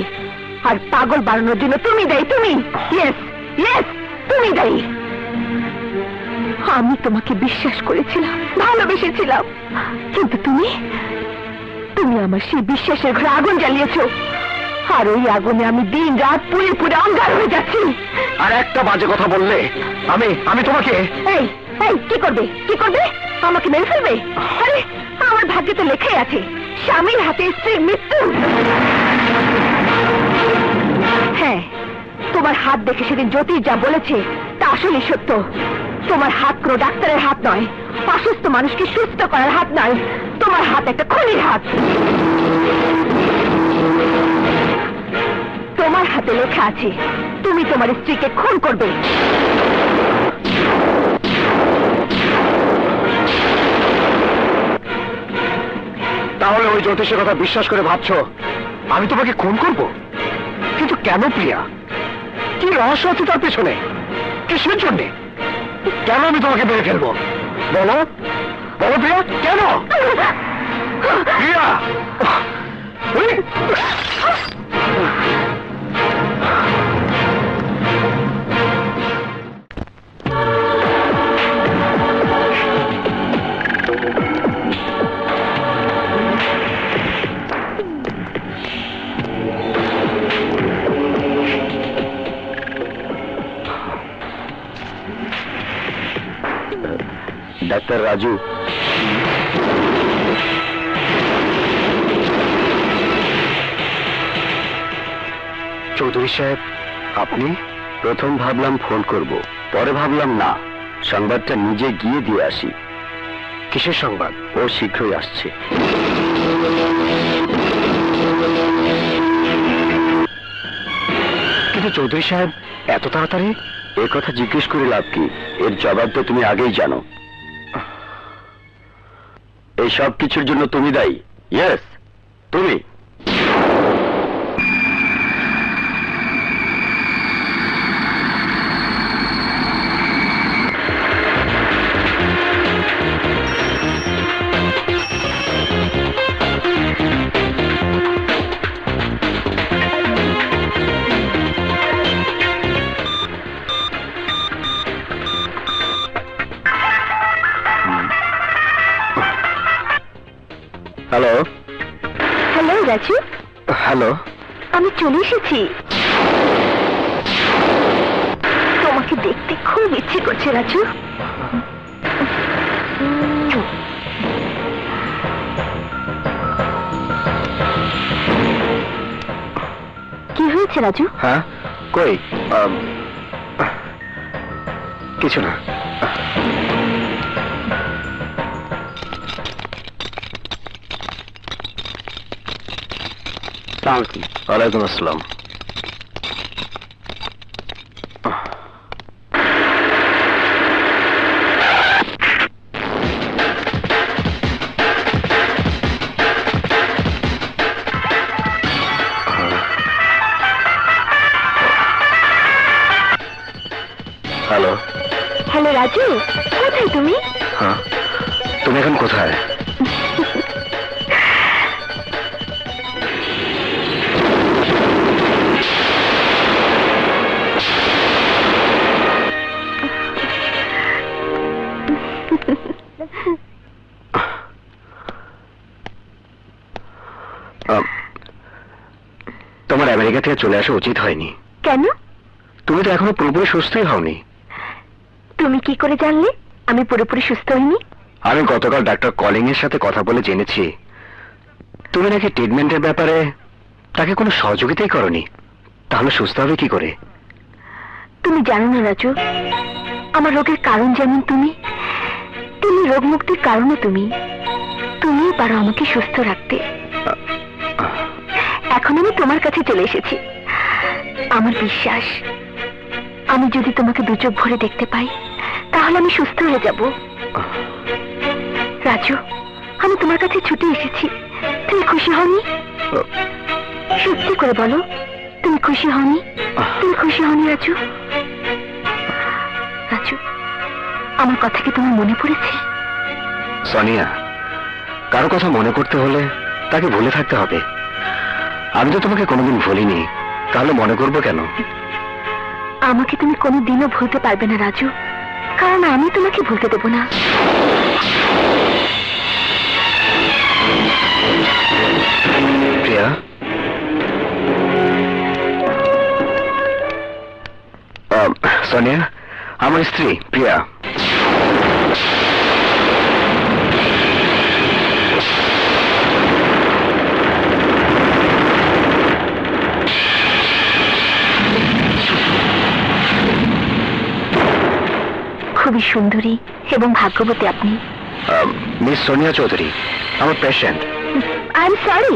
আর পাগল বানানোর জন্য তুমি দায়ী। তুমি, ইয়েস ইয়েস, তুমি দায়ী। আমি তোমাকে বিশ্বাস করেছিলাম, ভালোবেসেছিলাম, কিন্তু তুমি আমার সেই বিশ্বাসের ঘরে আগুন জ্বালিয়েছো। আর ওই আগুনে আমি দিন রাত পুড়ে পুড়ে অঙ্গার হয়ে যাচ্ছি। আর একটা বাজে কথা বললে আমি আমি তোমাকে এই এই কি করবে, কি করবে? আমাকে মেরে ফেলবে? আরে আমার ভাগ্যে তো লেখাই আছে স্বামীর হাতে স্ত্রীর মৃত্যু। হ্যাঁ, তোমার হাত দেখে সেদিন জ্যোতিষ যা বলেছে তা আসলে সত্য। তোমার হাত কোনো ডাক্তারের হাত নয়, অসুস্থ মানুষকে সুস্থ করার হাত নয়, তোমার হাত একটা খুনির হাত। তোমার হাতে লেখা আছে তুমি তোমার স্ত্রীকে খুন করবে। তাহলে ওই জ্যোতিষের কথা বিশ্বাস করে ভাবছো আমি তোমাকে খুন করব? কিন্তু কেন প্রিয়া? কি রহস্য আছে তার পেছনে? কিসের জন্য? কেন আমি তোমাকে মেরে ফেলবো? বলো বলো প্রিয়া, কেন? প্রিয়া ডাক্তার রাজু, চৌধুরী সাহেব আপনি? প্রথম ভাবলাম ফোন করব, পরে ভাবলাম না, সংবাদটা নিজে গিয়ে দিয়ে আসি। কিসের সংবাদ? ও শীঘ্রই আসছে। কিন্তু চৌধুরী সাহেব এত তাড়াতাড়ি? এ কথা জিজ্ঞেস করে লাভ কি? এর জবাব তো তুমি আগেই জানো। এই সব কিছুর জন্য তুমি দায়ী। ইয়েস, তুমি। হ্যালো। হ্যালো রাজু। হ্যালো। আমি চলে এসেছি। তোমাকে দেখতে খুব ইচ্ছে করছে রাজু। কি হয়েছে রাজু? হ্যাঁ, কই? কিছু না। ওয়ালাইকুম আসসালাম। হ্যালো। হ্যালো রাজু, কোথায় তুমি? হ্যাঁ, তুমি এখন কোথায়? তোমার আমেরিকা থেকে চলে আসা উচিত হয়নি। কেন? তুমি তো এখনো পুরোপুরি সুস্থই হওনি। তুমি কি করে জানলে আমি পুরোপুরি সুস্থ হইনি? আমি গতকাল ডাক্তার কলিং এর সাথে কথা বলে জেনেছি তুমি নাকি ট্রিটমেন্টের ব্যাপারে তাকে কোনো সহযোগিতাই করনি। তাহলে সুস্থ হবে কি করে? তুমি জানো না রাজু, আমার রোগের কারণ যেমন তুমি, তেমনি রোগ মুক্তির কারণও তুমি। তুমিই পারো আমাকে সুস্থ রাখতে। এখন আমি তোমার কাছে চলে এসেছি। আমার বিশ্বাস, আমি যদি তোমাকে দু চোখ ভরে দেখতে পাই তাহলে আমি সুস্থ হয়ে যাব। রাজু, আমি তোমার কাছে ছুটে এসেছি। তুমি খুশি হওনি? সত্যি করে বলো, তুমি খুশি হওনি? তুমি খুশি হওনি রাজু? রাজু, আমার কথা কি তোমার মনে পড়েছে? সোনিয়া, কারো কথা মনে করতে হলে তাকে ভুলে থাকতে হবে। আমি তো তোমাকে কোনোদিন ভুলিনি, তাহলে মনে করবো কেন? আমাকে তুমি কোনোদিনও ভুলতে পারবে না রাজু, কারণ আমি তোমাকে ভুলতে দেব না। প্রিয়া, সোনিয়া, আমার স্ত্রী প্রিয়া। খুবই সুন্দরী এবং ভাগ্যবতী আপনি। মিস সোনিয়া চৌধুরী, আমার পেশেন্ট। আই এম সরি,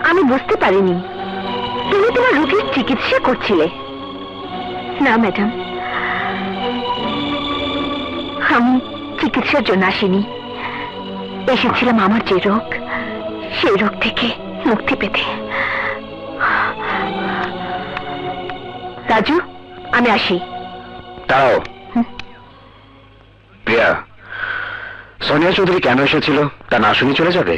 আমি বুঝতে পারিনি তুমি তোমার রোগীর চিকিৎসা করছিলে। না ম্যাডাম, আমি চিকিৎসার জন্য আসিনি, এসেছিলাম আমার যে রোগ সেই রোগ থেকে মুক্তি পেতে। রাজু, আমি আসি। দাঁড়াও প্রিয়া, সোনিয়া চৌধুরী কেন এসেছিল তা না শুনে চলে যাবে?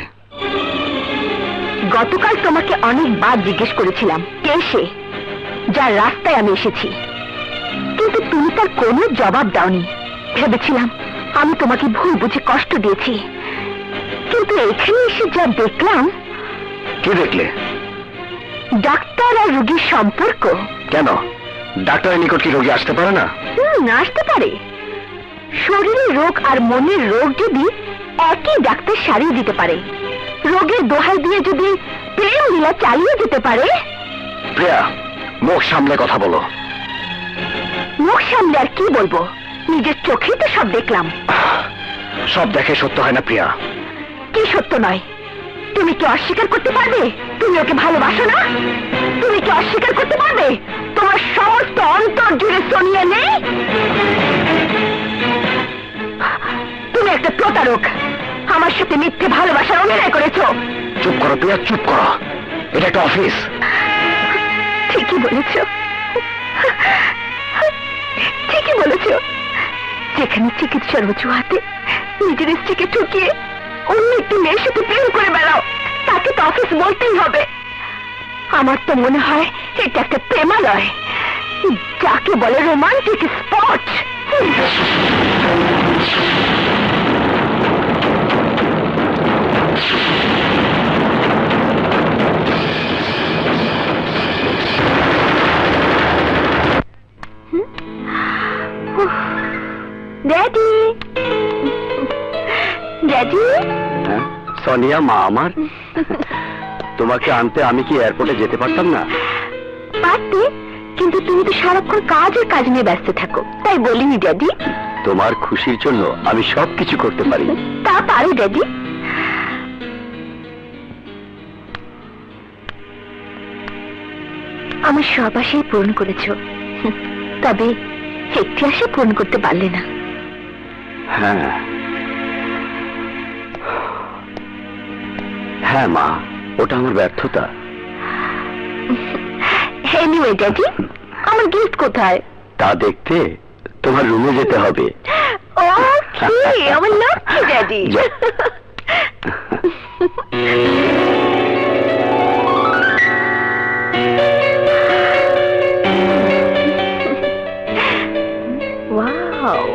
গতকাল তোমাকে অনেকবার জিজ্ঞেস করেছিলাম কে সে, যার রাস্তায় আমি এসেছি, কিন্তু তুমি তার কোনো জবাব দাওনি। ভেবেছিলাম আমি তোমাকে ভুল বুঝে কষ্ট দিয়েছি, কিন্তু এখানে এসে যা দেখলাম। কি দেখলে? ডাক্তার আর রোগীর সম্পর্ক। কেন, ডাক্তারের নিকট কি রোগী আসতে পারে না? আসতে পারে। শরীরের রোগ আর মনের রোগ যদি একই ডাক্তার সারিয়ে দিতে পারে, রোগের দোহাই দিয়ে যদি প্রেম লীলা চালিয়ে যেতে পারে। প্রিয়া, মুখ সামলে কথা বলো। মুখ সামলে আর কি বলবো? নিজের চোখেই তো সব দেখলাম। সব দেখে সত্য হয় না প্রিয়া। কি সত্য নয়? তুমি কি অস্বীকার করতে পারবে তুমি ওকে ভালোবাসো না? তুমি কি অস্বীকার করতে পারবে তোমার সমস্ত অন্তর জুড়ে সোনিয়া নেই? তুমি একটা প্রতারক, আমার সাথে মিথ্যে ভালোবাসার অভিনয় করেছো। চুপ করো প্রিয়া, চুপ করো, এটা একটা অফিস। ঠিকই বলেছ, ঠিকই বলেছ। যেখানে চিকিৎসার অজুহাতে নিজের স্ত্রীকে ঠকিয়ে অন্য একটি মেয়ের সাথে প্রেম করে বেড়াও, তাকে তো অফিস বলতেই হবে। আমার তো মনে হয় এটা একটা প্রেমালয়, যাকে বলে romantic spot. Daddy, daddy. Sonia মা আমার, তোমাকে আনতে আমি কি এয়ারপোর্টে যেতে পারতাম না? পারতে, কিন্তু তুমি তো সারাক্ষণ কাজের কাজ নিয়ে ব্যস্ত থাকো, তাই বলিনি ড্যাডি। তোমার খুশির জন্য আমি সবকিছু করতে পারি। তা পারো ড্যাডি। আমার সব আশাই পূরণ করেছো, তবে একটি আশা পূরণ করতে পারলে না। হ্যাঁ হ্যাঁ মা, ওটা আমার ব্যর্থতা। এনিওয়ে ড্যাডি, আমার গিফট কোথায়? তা দেখতে তোমার রুমে যেতে হবে। ওকে, আমার Lakshmi daddy. Wow,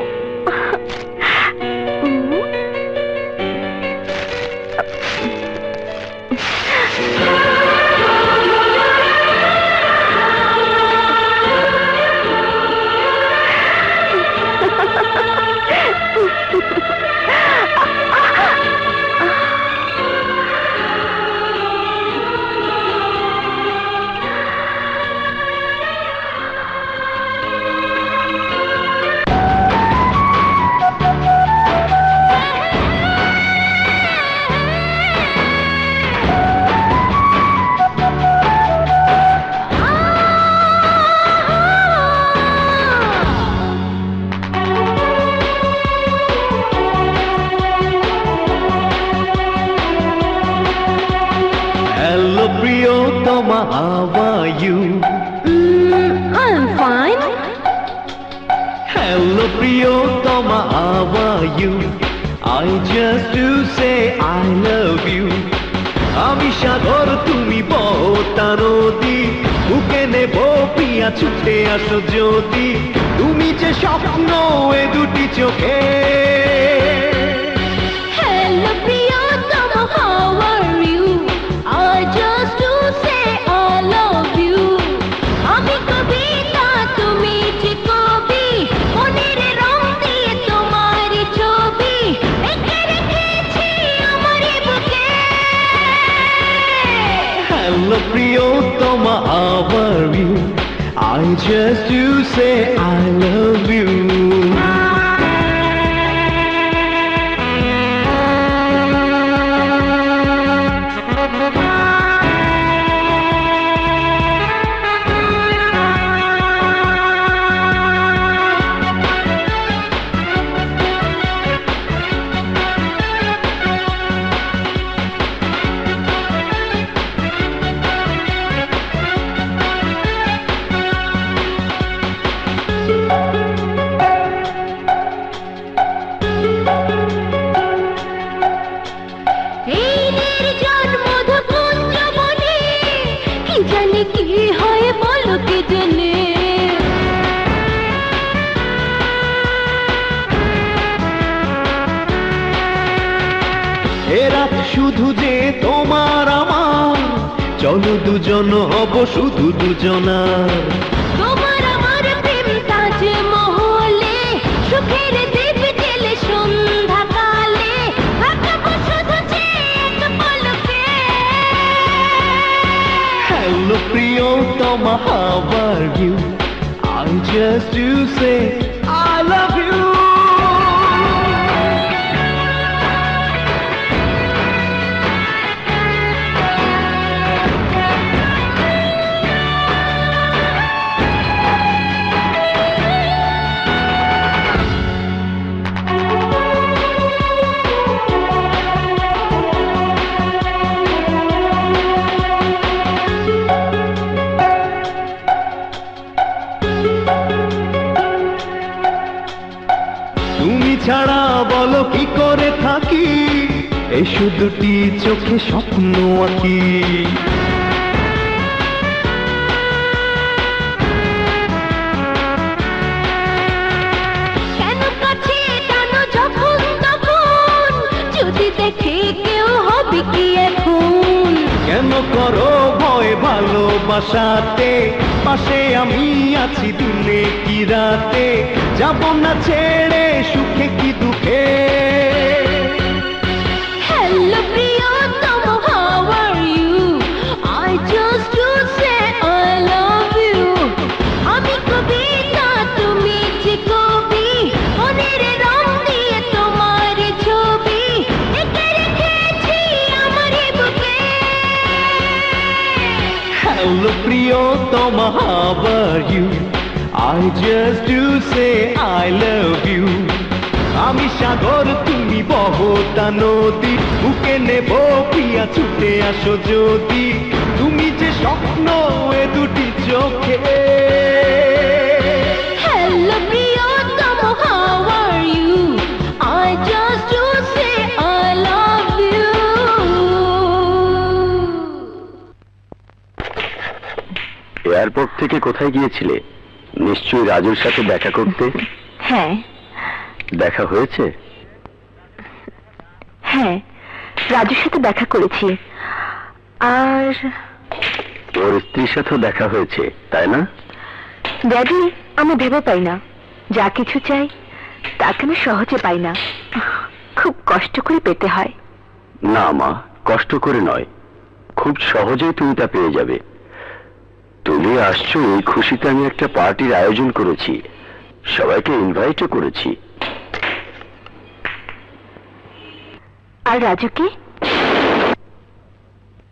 Hello Priyotama, how are you? I'm fine. Hello Priyotama, how are you? I just to say I love you. আমি সাগর তুমি বহতা নদী, বুকে নেব প্রিয়া ছুটে আসো যদি, তুমি যে স্বপ্ন এ দুটি চোখে। Hello Priyotama, how are you? I just to say I love you. আমি কবিতা, তুমি যে কবি, I just to say I love you. শুধু যে তোমার আমার, চলো দুজন হব শুধু দুজনার। তোমার আমার প্রেম তাজমহলে, সুখের দ্বীপ জেলে সন্ধ্যাকালে, থাকবো শুধু যে এক পলকে। Hello প্রিয়তমা, how are you? I just to say I love you. ছাড়া বলো কি করে থাকি, এই শুধুটি চোখে স্বপ্ন আঁকি। কেন কাছে টানো যখন তখন, যদি দেখে কেউ হবে কি এখন। কেন করো ভয় ভালোবাসাতে, পাশে আমি আছি দিনে কি রাতে, যাব না ছেড়ে সুখে কি দুঃখে। Hello প্রিয়তম, how are you? I just to say I love you. আমি কবিতা, তুমি যে কবি, মনের রং দিয়ে তোমার ছবি এঁকে রেখেছি আমার বুকে। Hello প্রিয়তমা, how are you? I just to say I love you. আমি সাগর তুমি বহতা নদী, বুকে নেব প্রিয়া ছুটে আসো যদি, তুমি যে স্বপ্ন এ দুটি চোখে। Hello প্রিয়তম, how are you? I just to say I love you. Airport থেকে কোথায় গিয়েছিলে? নিশ্চয়ই রাজুর সাথে দেখা করতে। হ্যাঁ দেখা হয়েছে? হ্যাঁ, রাজুর সাথে দেখা করেছি, আর ওর স্ত্রীর সাথেও দেখা হয়েছে, তাই না? ড্যাডি, আমি ভেবে পাই না, যা কিছু চাই তাকে আমি সহজে পাই না, খুব কষ্ট করে পেতে হয়। না মা, কষ্ট করে নয়, খুব সহজেই তুমি তা পেয়ে যাবে। তুমি আসছো এই খুশিতে আমি একটা পার্টির আয়োজন করেছি, সবাইকে ইনভাইটও করেছি। আর রাজুকে?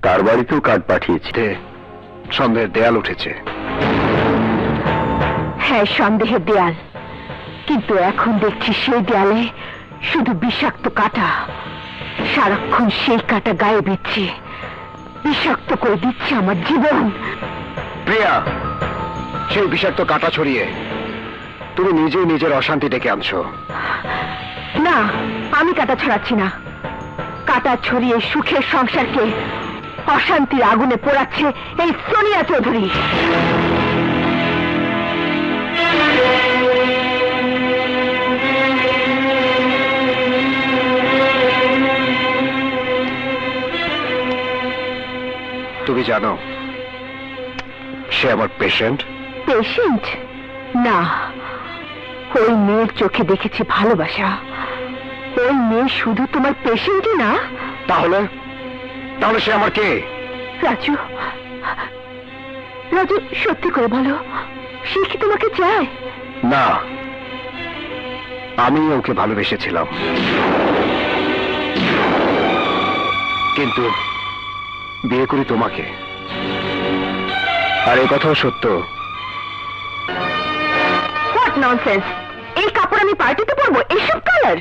তার বাড়িতেও কার্ড পাঠিয়েছি। সন্দেহের দেয়াল উঠেছে। হ্যাঁ, সন্দেহের দেয়াল, কিন্তু এখন দেখছি সেই দেয়ালে শুধু বিষাক্ত কাঁটা। সারাক্ষণ সেই কাঁটা গায়ে বিচ্ছে, বিষাক্ত করে দিচ্ছে আমার জীবন। প্রিয়া, সেই বিষাক্ত কাঁটা ছড়িয়ে তুমি নিজেই নিজের অশান্তি ডেকে আনছো। না, আমি কাঁটা ছড়াচ্ছি না, কাঁটা ছড়িয়ে সুখের সংসারকে অশান্তির আগুনে পোড়াচ্ছে এই সোনিয়া চৌধুরী। তুমি জানো সে আমার পেশেন্ট। পেশেন্ট না, ওই মেয়ের চোখে দেখেছি ভালোবাসা। ওই মেয়ে শুধু তোমার পেশেন্টই না। তাহলে তাহলে সে আমার কে? রাজু, রাজু, সত্যি করে বলো, সে কি তোমাকে চায়? না, আমি ওকে ভালোবেসেছিলাম, কিন্তু বিয়ে করি তোমাকে। আর এই কথাও সত্য। What nonsense! এই কাপড় আমি পার্টিতে পরবো? এইসব কালার?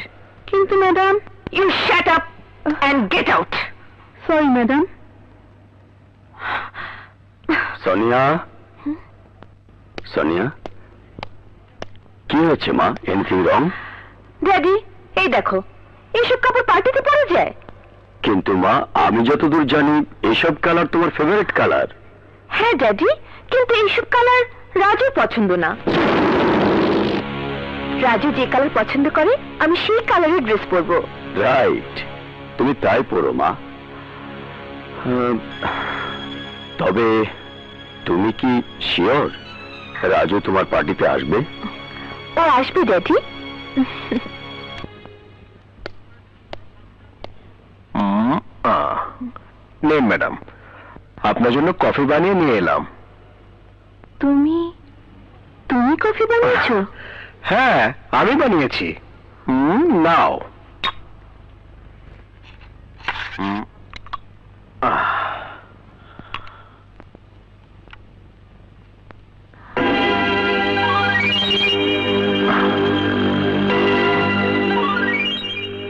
কিন্তু madam. You shut up and get out. Sorry madam. Sonia, Sonia, কি হয়েছে মা? Anything wrong? ড্যাডি, এই দেখো, এইসব কাপড় পার্টিতে পরা যায়? কিন্তু মা, আমি যতদূর জানি এসব কালার তোমার ফেভারিট কালার। হ্যাঁ ড্যাডি, কিন্তু এইসব কালার রাজুর পছন্দ না। রাজু যে কালার পছন্দ করে আমি সেই কালারের ড্রেস পরবো। রাইট, তুমি তাই পরো মা। তবে তুমি কি শিওর রাজু তোমার পার্টিতে আসবে? ও আসবে ড্যাডি। নেন ম্যাডাম, আপনার জন্য কফি বানিয়ে নিয়ে এলাম। তুমি তুমি কফি বানিয়েছো? হ্যাঁ, আমি বানিয়েছি। নাও।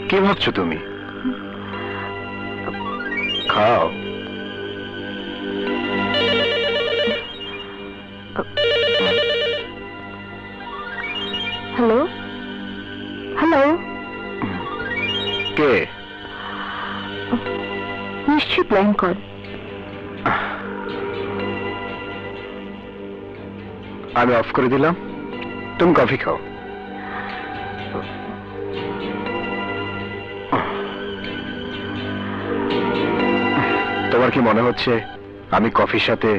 কি ভাবছো তুমি? খাও। হ্যালো হ্যালো, কে? নিশ্চয়ই প্ল্যান কর। আমি অফ করে দিলাম, তুমি কফি খাও। তোমার কি মনে হচ্ছে আমি কফির সাথে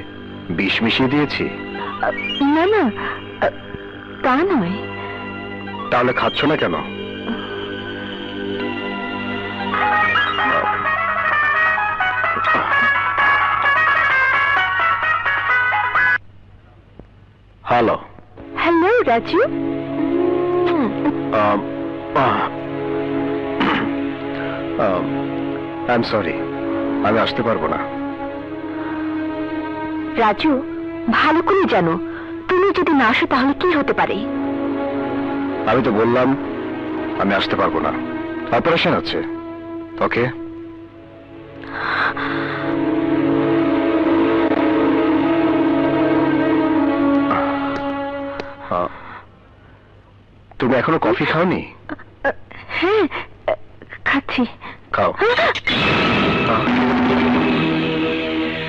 বিষ মিশিয়ে দিয়েছি? না না, তা নয়। তাহলে খাচ্ছ না কেন? Hello. Hello Raju. I am sorry, আমি আসতে পারবো না। রাজু, ভালো করে জানো, তুমি যদি না আসো তাহলে কি হতে পারে? আমি তো বললাম আমি আসতে পারবো না, অপারেশন আছে। ওকে? তুমি এখনো কফি খাওনি? হ্যাঁ, খাচ্ছি। খাও।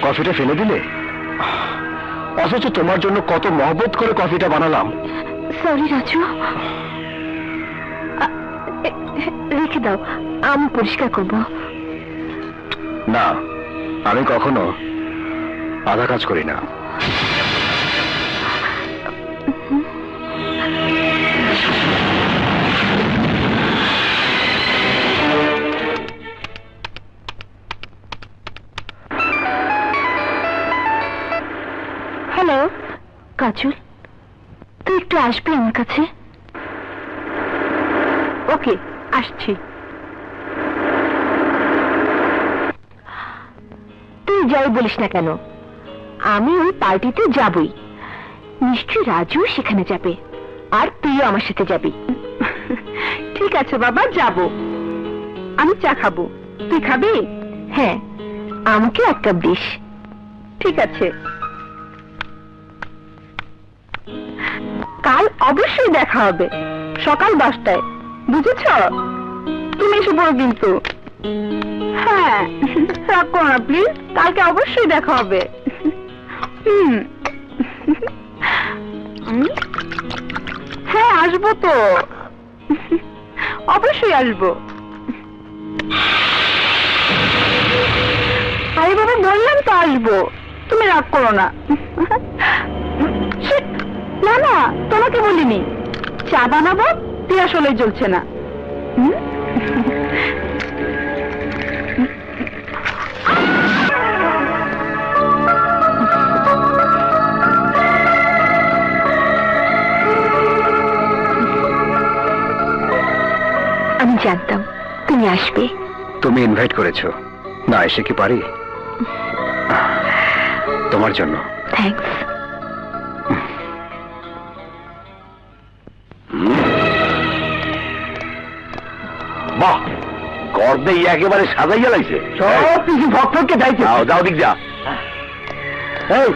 কফিটা ফেলে দিলে? অথচ তোমার জন্য কত মহব্বত করে কফিটা বানালাম। সরি রাজু, রেখে দাও, আমি পরিষ্কার করব। না, আমি কখনো আধা কাজ করি না। হ্যালো কাজল, তুই একটু আসবি আমার কাছে? ওকে, আসছি। তুই যাই বলিস না কেন, আমি ওই পার্টিতে যাবই। নিশ্চয়ই রাজু সেখানে যাবে, আর তুইও আমার সাথে যাবি। ঠিক আছে বাবা, যাব। আমি চা খাবো, তুই খাবি? হ্যাঁ, আমাকে এক কাপ দিস। ঠিক আছে। কাল অবশ্যই দেখা হবে, সকাল 10টায়, বুঝেছ? তুমি এসে পড়ো কিন্তু। হ্যাঁ, রাগ করো না প্লিজ, কালকে অবশ্যই দেখা হবে। হ্যাঁ, আসবো তো, অবশ্যই আসবো। আরে বাবা, বললাম তো আসবো, তুমি রাগ করো না। না না, তোমাকে বলিনি। চা বানাবো, তুই আসলে জ্বলছে না। জানতাম তুমি আসবে। তুমি ইনভাইট করেছো, না এসে কি পারি? তোমার জন্য। থ্যাঙ্কস। বাহ, ঘর দিয়ে একেবারে সাজাইয়া লাগছে। সব কিছু ভক্তকে যাইছে। যাও দিক যা। এই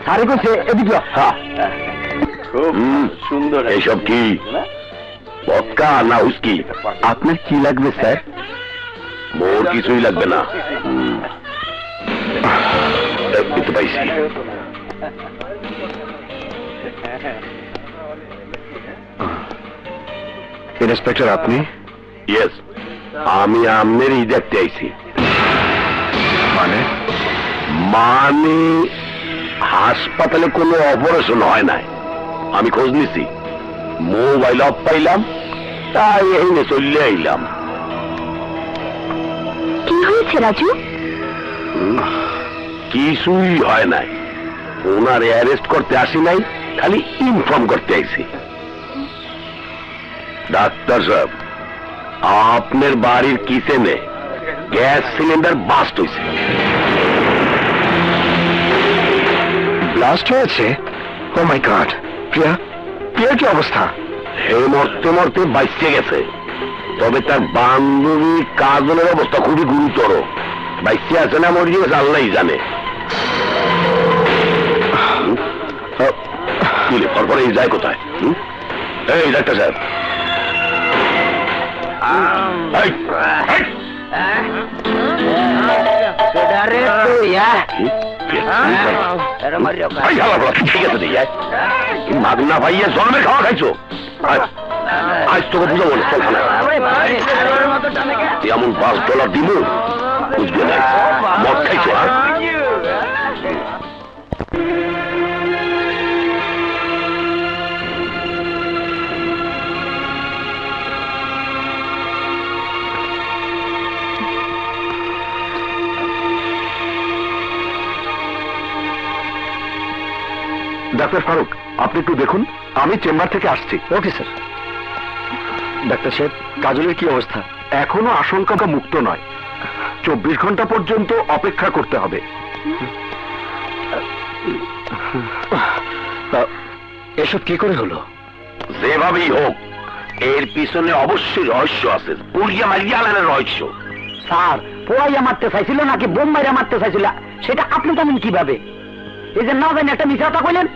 সারি করছে, এদিক যা। খুব সুন্দর। এইসব কি ভদকা না উস্কি? আপনার কি লাগবে স্যার? মোর কিছুই লাগবে না। একটু পাইছি। ইন্সপেক্টর আপনি? ইয়েস, আমি আপনারই দেখতে আইছি। মানে? মানে হাসপাতালে কোনো অপারেশন হয় নাই, আমি খোঁজ নিছি, মোবাইল অফ পাইলাম, তাই এখানে চলে আইলাম। কি হয়েছে রাজু? কিছুই হয় নাই, ওনার অ্যারেস্ট করতে আসি নাই, খালি ইনফর্ম করতে আইছি। ডাক্তার সাহেব, আপনার বাড়ির কিচেনে গ্যাস সিলিন্ডার বাস্ট হয়েছে। ব্লাস্ট হয়েছে? ও মাই গড! প্রিয়া, প্রিয়ার কি অবস্থা? হে মরতে মরতে বাইচে গেছে, তবে তার বান্ধবী কাজলের অবস্থা খুবই গুরুতর। বাইচে আছে না মরে গেছে আল্লাহই জানে। পরপরে যায় কোথায়? এই ডাক্তার সাহেব, মাগনা ভাইয়া জন্মের খাওয়া খাইছো? আজ তোকে বুঝাবো না, চল এমন $5 দিব বুঝবে না। মদ খাইছো? আর ডাক্তার ফারুক, আপনি একটু দেখুন, আমি চেম্বার থেকে আসছি। Okay sir. ডাক্তার সাহেব, কাজলের কি অবস্থা? এখনো আশঙ্কা মুক্ত নয়, 24 ঘন্টা পর্যন্ত অপেক্ষা করতে হবে। এসব কি করে হলো? যেভাবেই হোক, এর পিছনে অবশ্যই রহস্য আছে। পুড়িয়া মারিয়া আলানের রহস্য। স্যার, পোড়াইয়া মারতে চাইছিল নাকি বোম মাইরা মারতে চাইছিল সেটা আপনি জানেন কিভাবে? এই যে না জানি একটা মিথ্যা কথা কইলেন।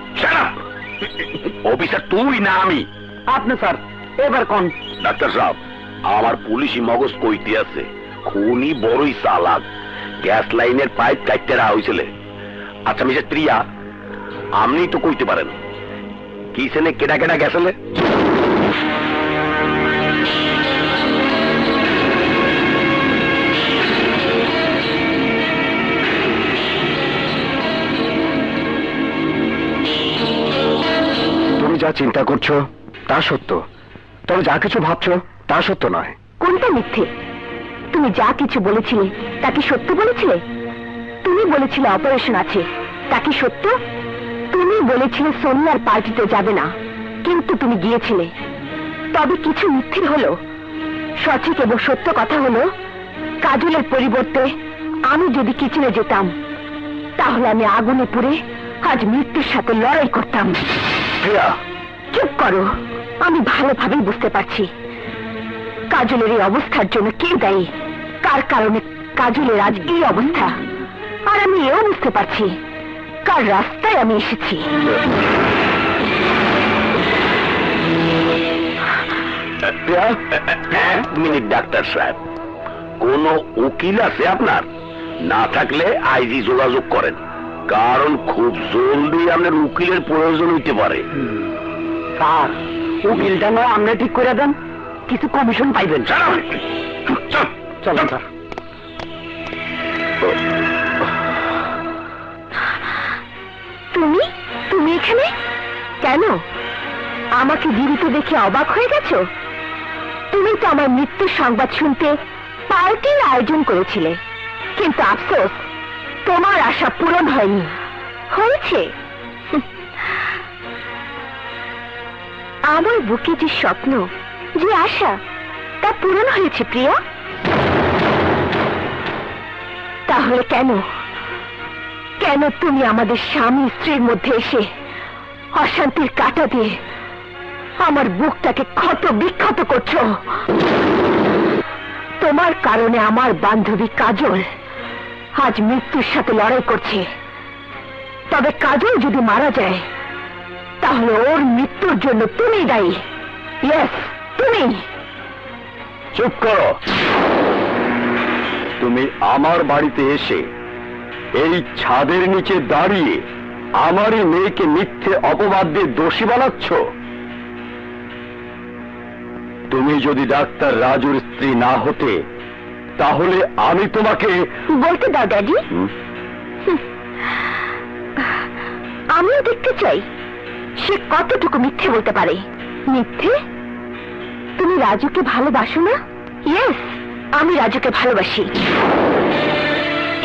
অফিসার তুই না আমি? আপনি স্যার, এবার কোন? ডাক্তার সাহেব, আমার পুলিশি মগজ কইতে আছে, খুনি বড়ই চালাক। গ্যাস লাইনের পাইপ কাটতে রাখা হয়েছিল। আচ্ছা মিসেস প্রিয়া, আপনি তো কইতে পারেন কিসেনে কেডা কেডা গেছিলে? তুমি যা চিন্তা করছো তা সত্য, তবে যা কিছু ভাবছো তা সত্য নয়। কোনটা মিথ্যে? তুমি যা কিছু বলেছিলে তা কি সত্য বলেছিলে? তুমি বলেছিলে অপারেশন আছে, তা কি সত্য? তুমি বলেছিলে সোনিয়ার পার্টিতে যাবে না, কিন্তু তুমি গিয়েছিলে। তবে কিছু মিথ্যে হলো। সঠিক এবং সত্য কথা হলো, কাজলের পরিবর্তে আমি যদি কিচেনে যেতাম, তাহলে আমি আগুনে পুড়ে আজ মৃত্যুর সাথে লড়াই করতাম। চুপ করো, আমি ভালোভাবেই বুঝতে পারছি কাজলের এই অবস্থার জন্য কে দায়ী, কার কারণে কাজলের আজ এই অবস্থা। আর আমি এও বুঝতে পারছি কার রাস্তায় আমি এসেছি। এক মিনিট ডাক্তার সাহেব, কোন উকিল আছে আপনার? না থাকলে আইজি যোগাযোগ করেন, কারণ খুব জলদি আপনার উকিলের প্রয়োজন হইতে পারে। স্যার, উকিলটা নয় আপনি ঠিক করে দেন, কিছু কমিশন পাইবেন। চলেন স্যার। তুমি তুমি এখানে কেন? আমাকে জীবিত দেখে অবাক হয়ে গেছো? তুমি তো আমার মৃত্যুর সংবাদ শুনতে পার্টির আয়োজন করেছিলে, কিন্তু আফসোস তোমার আশা পূরণ হয়নি। হয়েছে আমার বুকে যে স্বপ্ন, যে আশা, তা পূরণ হয়েছে প্রিয়া। তাহলে কেন কেন তুমি আমাদের স্বামী স্ত্রীর মধ্যে এসে অশান্তির কাঁটা দিয়ে আমার বুকটাকে ক্ষত বিক্ষত করছো? তোমার কারণে আমার বান্ধবী কাজল আজ মৃত্যুর সাথে লড়াই করছে। তবে কাজল যদি মারা যায় তাহলে ওর মৃত্যুর জন্য তুমি দায়ী। ইয়েস, তুমি। চুপ করো। তুমি আমার বাড়িতে এসে এই ছাদের নিচে দাঁড়িয়ে আমারই মেয়েকে মিথ্যে অপবাদ দিয়ে দোষী বানাচ্ছ। তুমি যদি ডাক্তার রাজুর স্ত্রী না হতে তাহলে আমি তোমাকে বলতে দাও ড্যাডি। আমিও দেখতে চাই সে কতটুকু মিথ্যে বলতে পারে। মিথ্যে? তুমি রাজুকে ভালোবাসো না? ইয়েস, আমি রাজুকে ভালোবাসি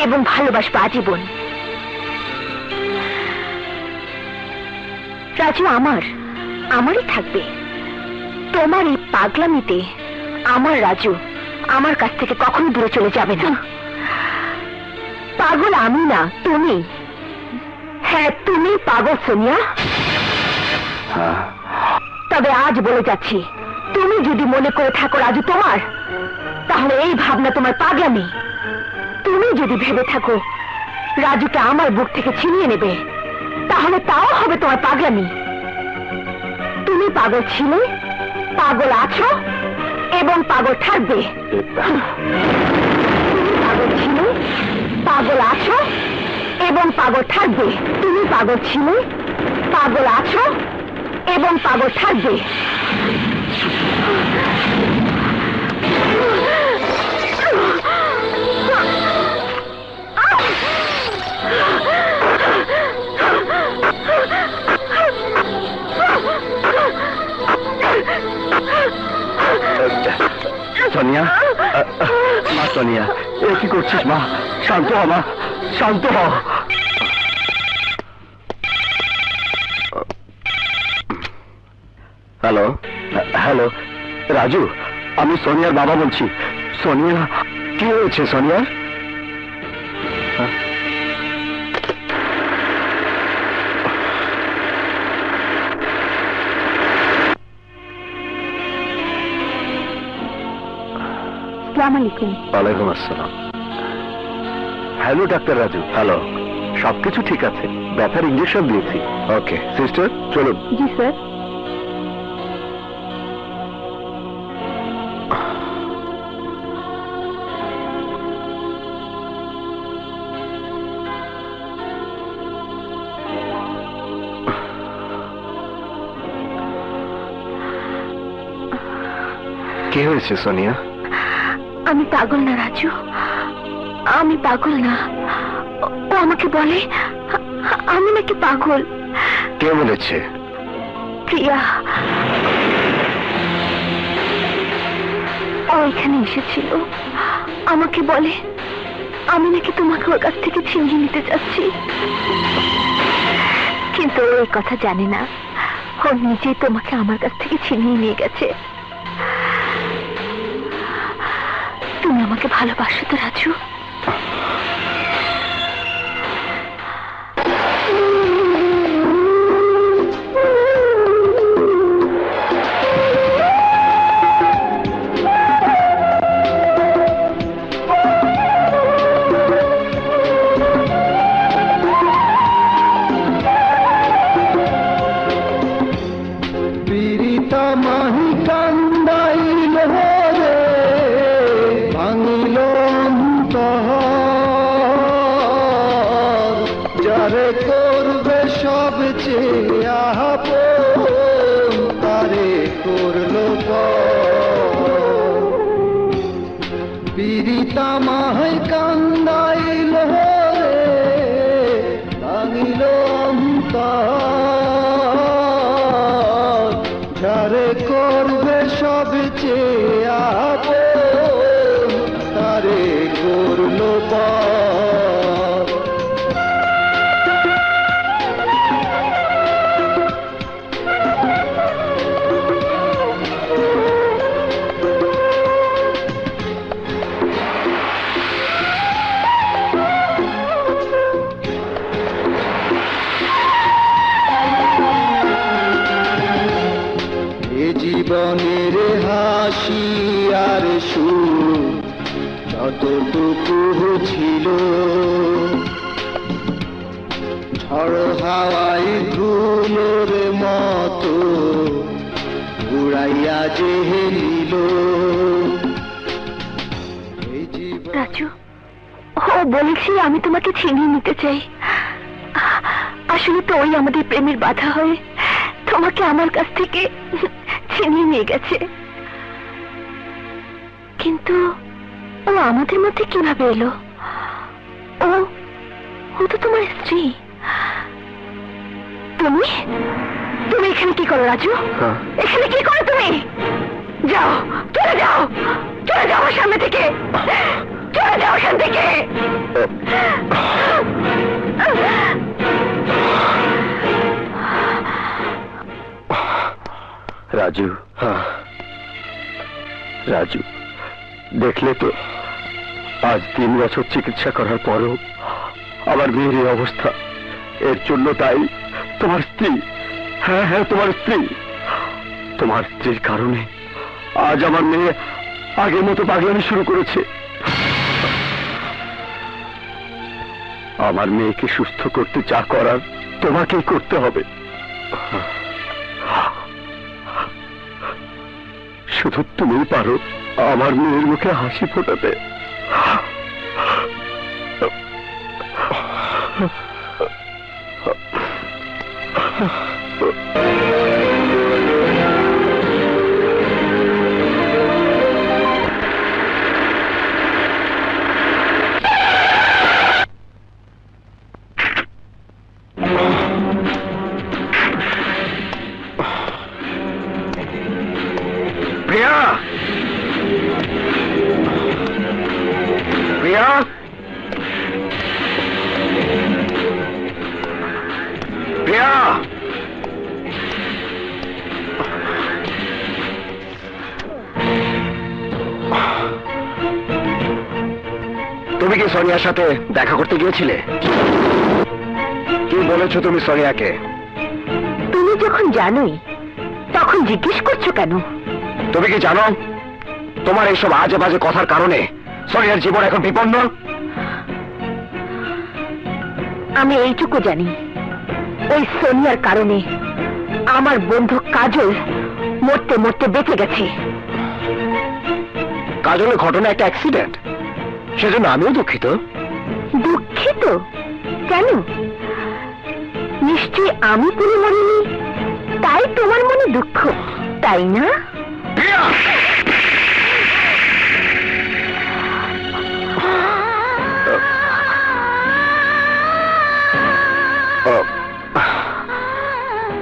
এবং ভালোবাসবো আজীবন। রাজু আমারই থাকবে। তোমার এই পাগলামিতে আমার রাজু আমার কাছ থেকে কখনো দূরে চলে যাবে না। পাগল আমি না, তুমি। হ্যাঁ, তুমি পাগল সোনিয়া। তবে আজ বলে যাচ্ছি, তুমি যদি মনে করে থাকো রাজু তোমার, তাহলে এই ভাবনা তোমার পাগলামি। তুমি যদি ভেবে থাকো রাজুকে আমার বুক থেকে ছিনিয়ে নেবে, তাহলে তাও হবে তোমার পাগলামি। তুমি পাগল ছিলে, পাগল আছো এবং পাগল থাকবে। তুমি পাগল ছিলে, পাগল আছো এবং পাগল থাকবে। তুমি পাগল ছিলে, পাগল আছো এবং পাগল থাকবে। সোনিয়া, মা সোনিয়া, এ কি করছিস মা? শান্ত হ মা, শান্ত হ। হ্যালো, হ্যালো রাজু, আমি সোনিয়ার বাবা বলছি। সোনিয়া, কি হয়েছে সোনিয়ার? আসসালামু আলাইকুম। ওয়ালাইকুম আসসালাম। Hello doctor Raju. হ্যালো। সবকিছু ঠিক আছে, ব্যথার ইঞ্জেকশন দিয়েছি। ওকে সিস্টার, চলুন। জি স্যার। কি হয়েছে সোনিয়া? আমি পাগল না রাজু, আমি পাগল না। ও আমাকে বলে আমি নাকি পাগল। কে বলেছে? প্রিয়া। ও এখানে এসেছিল, আমাকে বলে আমি নাকি তোমাকে ওর কাছ থেকে ছিনিয়ে নিতে যাচ্ছি। কিন্তু ও এই কথা জানে না, ও নিজেই তোমাকে আমার কাছ থেকে ছিনিয়ে নিয়ে গেছে। তুমি আমাকে ভালোবাসো তো রাজু? সুখ যতটুকু ছিল, ঝড় হাওয়ায় ধুলোর মতো উড়াইয়া যে নিল। রাজু, ও বলেছি আমি তোমাকে ছিনিয়ে নিতে চাই। আসলে তো ওই আমাদের প্রেমের বাধা হয়ে তোমাকে আমার কাছ থেকে ছিনিয়ে নিয়ে গেছে। কিন্তু ও আমাদের মধ্যে কিভাবে এলো? ও তো তোমার স্ত্রী। তুমি তুমি এখানে কি করো রাজু? এখানে কি করো তুমি? যাও, চলে যাও, চলে যাও আমার সামনে থেকে, চলে যাও এখান থেকে। রাজু, রাজু, দেখলে তো আজ 3 বছর চিকিৎসা করার পরও আমার মেয়ের এই অবস্থা। এর জন্য তাই তোমার স্ত্রী, হ্যাঁ হ্যাঁ তোমার স্ত্রী, তোমার স্ত্রীর কারণে আজ আমার মেয়ে আগের মতো পাগলামি শুরু করেছে। আমার মেয়েকে সুস্থ করতে যা করার তোমাকেই করতে হবে। শুধু তুমি পারো আমার মেয়ের মুখে হাসি ফোটাতে। প্রিয়া, প্রিয়া, প্রিয়া, তুমি কি সোনিয়ার সাথে দেখা করতে গিয়েছিলে? কি বলেছো তুমি সোনিয়াকে? তুমি যখন জানোই তখন জিজ্ঞেস করছো কেন? তুমি কি জানো তোমার এইসব আজে বাজে কথার কারণে সোনিয়ার জীবন এখন বিপন্ন? আমি এইটুকু জানি, ওই সোনিয়ার কারণে আমার বন্ধু কাজল মরতে মরতে বেঁচে গেছে। কাজলের ঘটনা একটা অ্যাক্সিডেন্ট, সেজন্য আমিও দুঃখিত। দুঃখিত কেন? নিশ্চয়ই আমি পুরো মরিনি, তাই তোমার মনে দুঃখ, তাই না?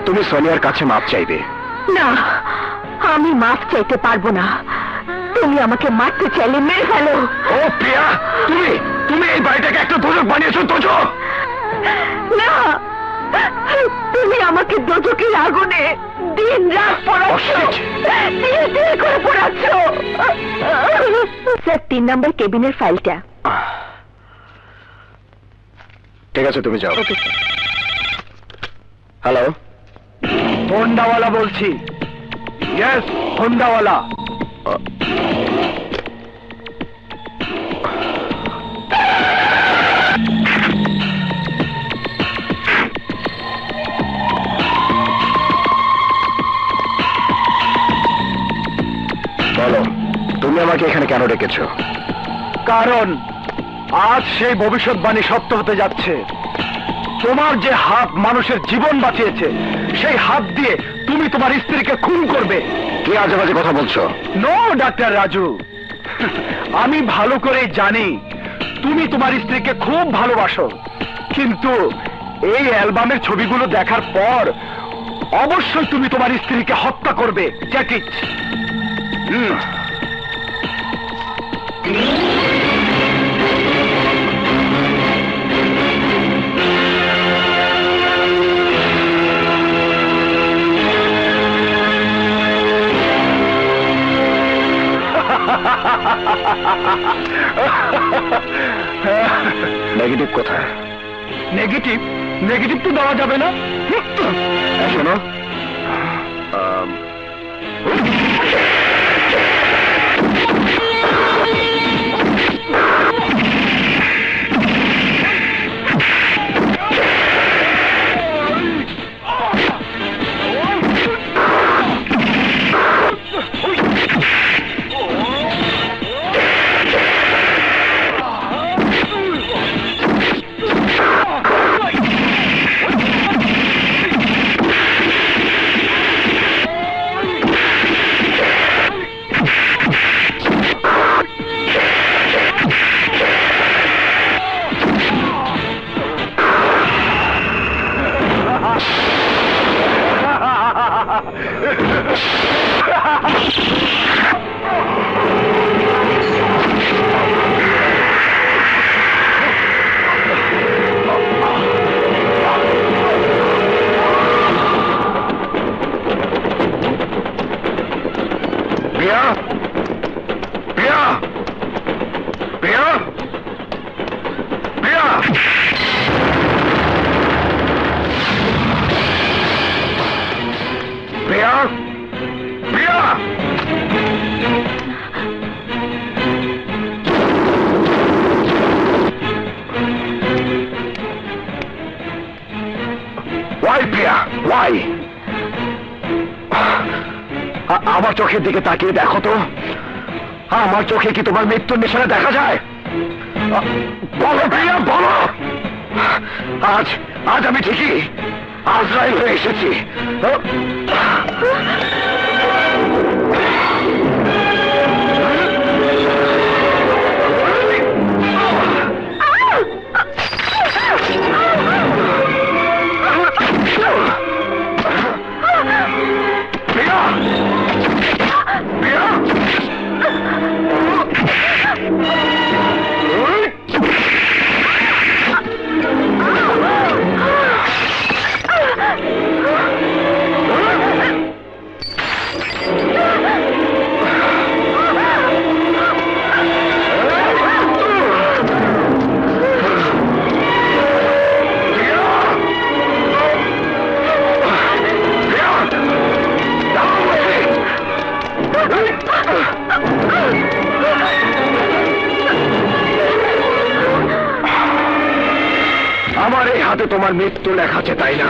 তুমি সোনিয়ার কাছে মাপ চাইবে? না, আমি মাফ চাইতে পারবো না। তুমি আমাকে মারতে চাইলে মেরে ফেলো। ও প্রিয়া, তুমি তুমি এই বাড়িটাকে একটা দোজক বানিয়েছো। দোজক না, তুমি আমাকে দোজকের আগুনে দিন রাত পোড়াচ্ছ, দিন দিন করে পোড়াচ্ছ। স্যার, 3 নম্বর কেবিনের ফাইলটা। ঠিক আছে, তুমি যাও। Okay sir. হ্যালো, হোন্ডাওয়ালা বলছি। ইয়েস, হোন্ডাওয়ালা। বলো, তুমি আমাকে এখানে কেন ডেকেছো? কারণ আজ সেই ভবিষ্যৎবাণী সত্য হতে যাচ্ছে। তোমার যে হাত মানুষের জীবন বাঁচিয়েছে, সেই হাত দিয়ে তুমি তোমার স্ত্রীকে খুন করবে। কি আজে বাজে কথা বলছো? নো ডাক্তার রাজু, আমি ভালো করে জানি তুমি তোমার স্ত্রীকে খুব ভালোবাসো, কিন্তু এই অ্যালবামের ছবিগুলো দেখার পর অবশ্যই তুমি তোমার স্ত্রীকে হত্যা করবে। জ্যাকিট। নেগেটিভ কোথায়? নেগেটিভ নেগেটিভ তো দেওয়া যাবে না। শোনো, ভাই, আমার চোখের দিকে তাকিয়ে দেখো তো, আমার চোখে কি তোমার মৃত্যুর নিশানা দেখা যায়? বলো প্রিয়া, বলো। আজ আজ আমি ঠিকই আজরাইল হয়ে এসেছি। আমার এই হাতে তোমার মৃত্যু লেখা আছে, তাই না?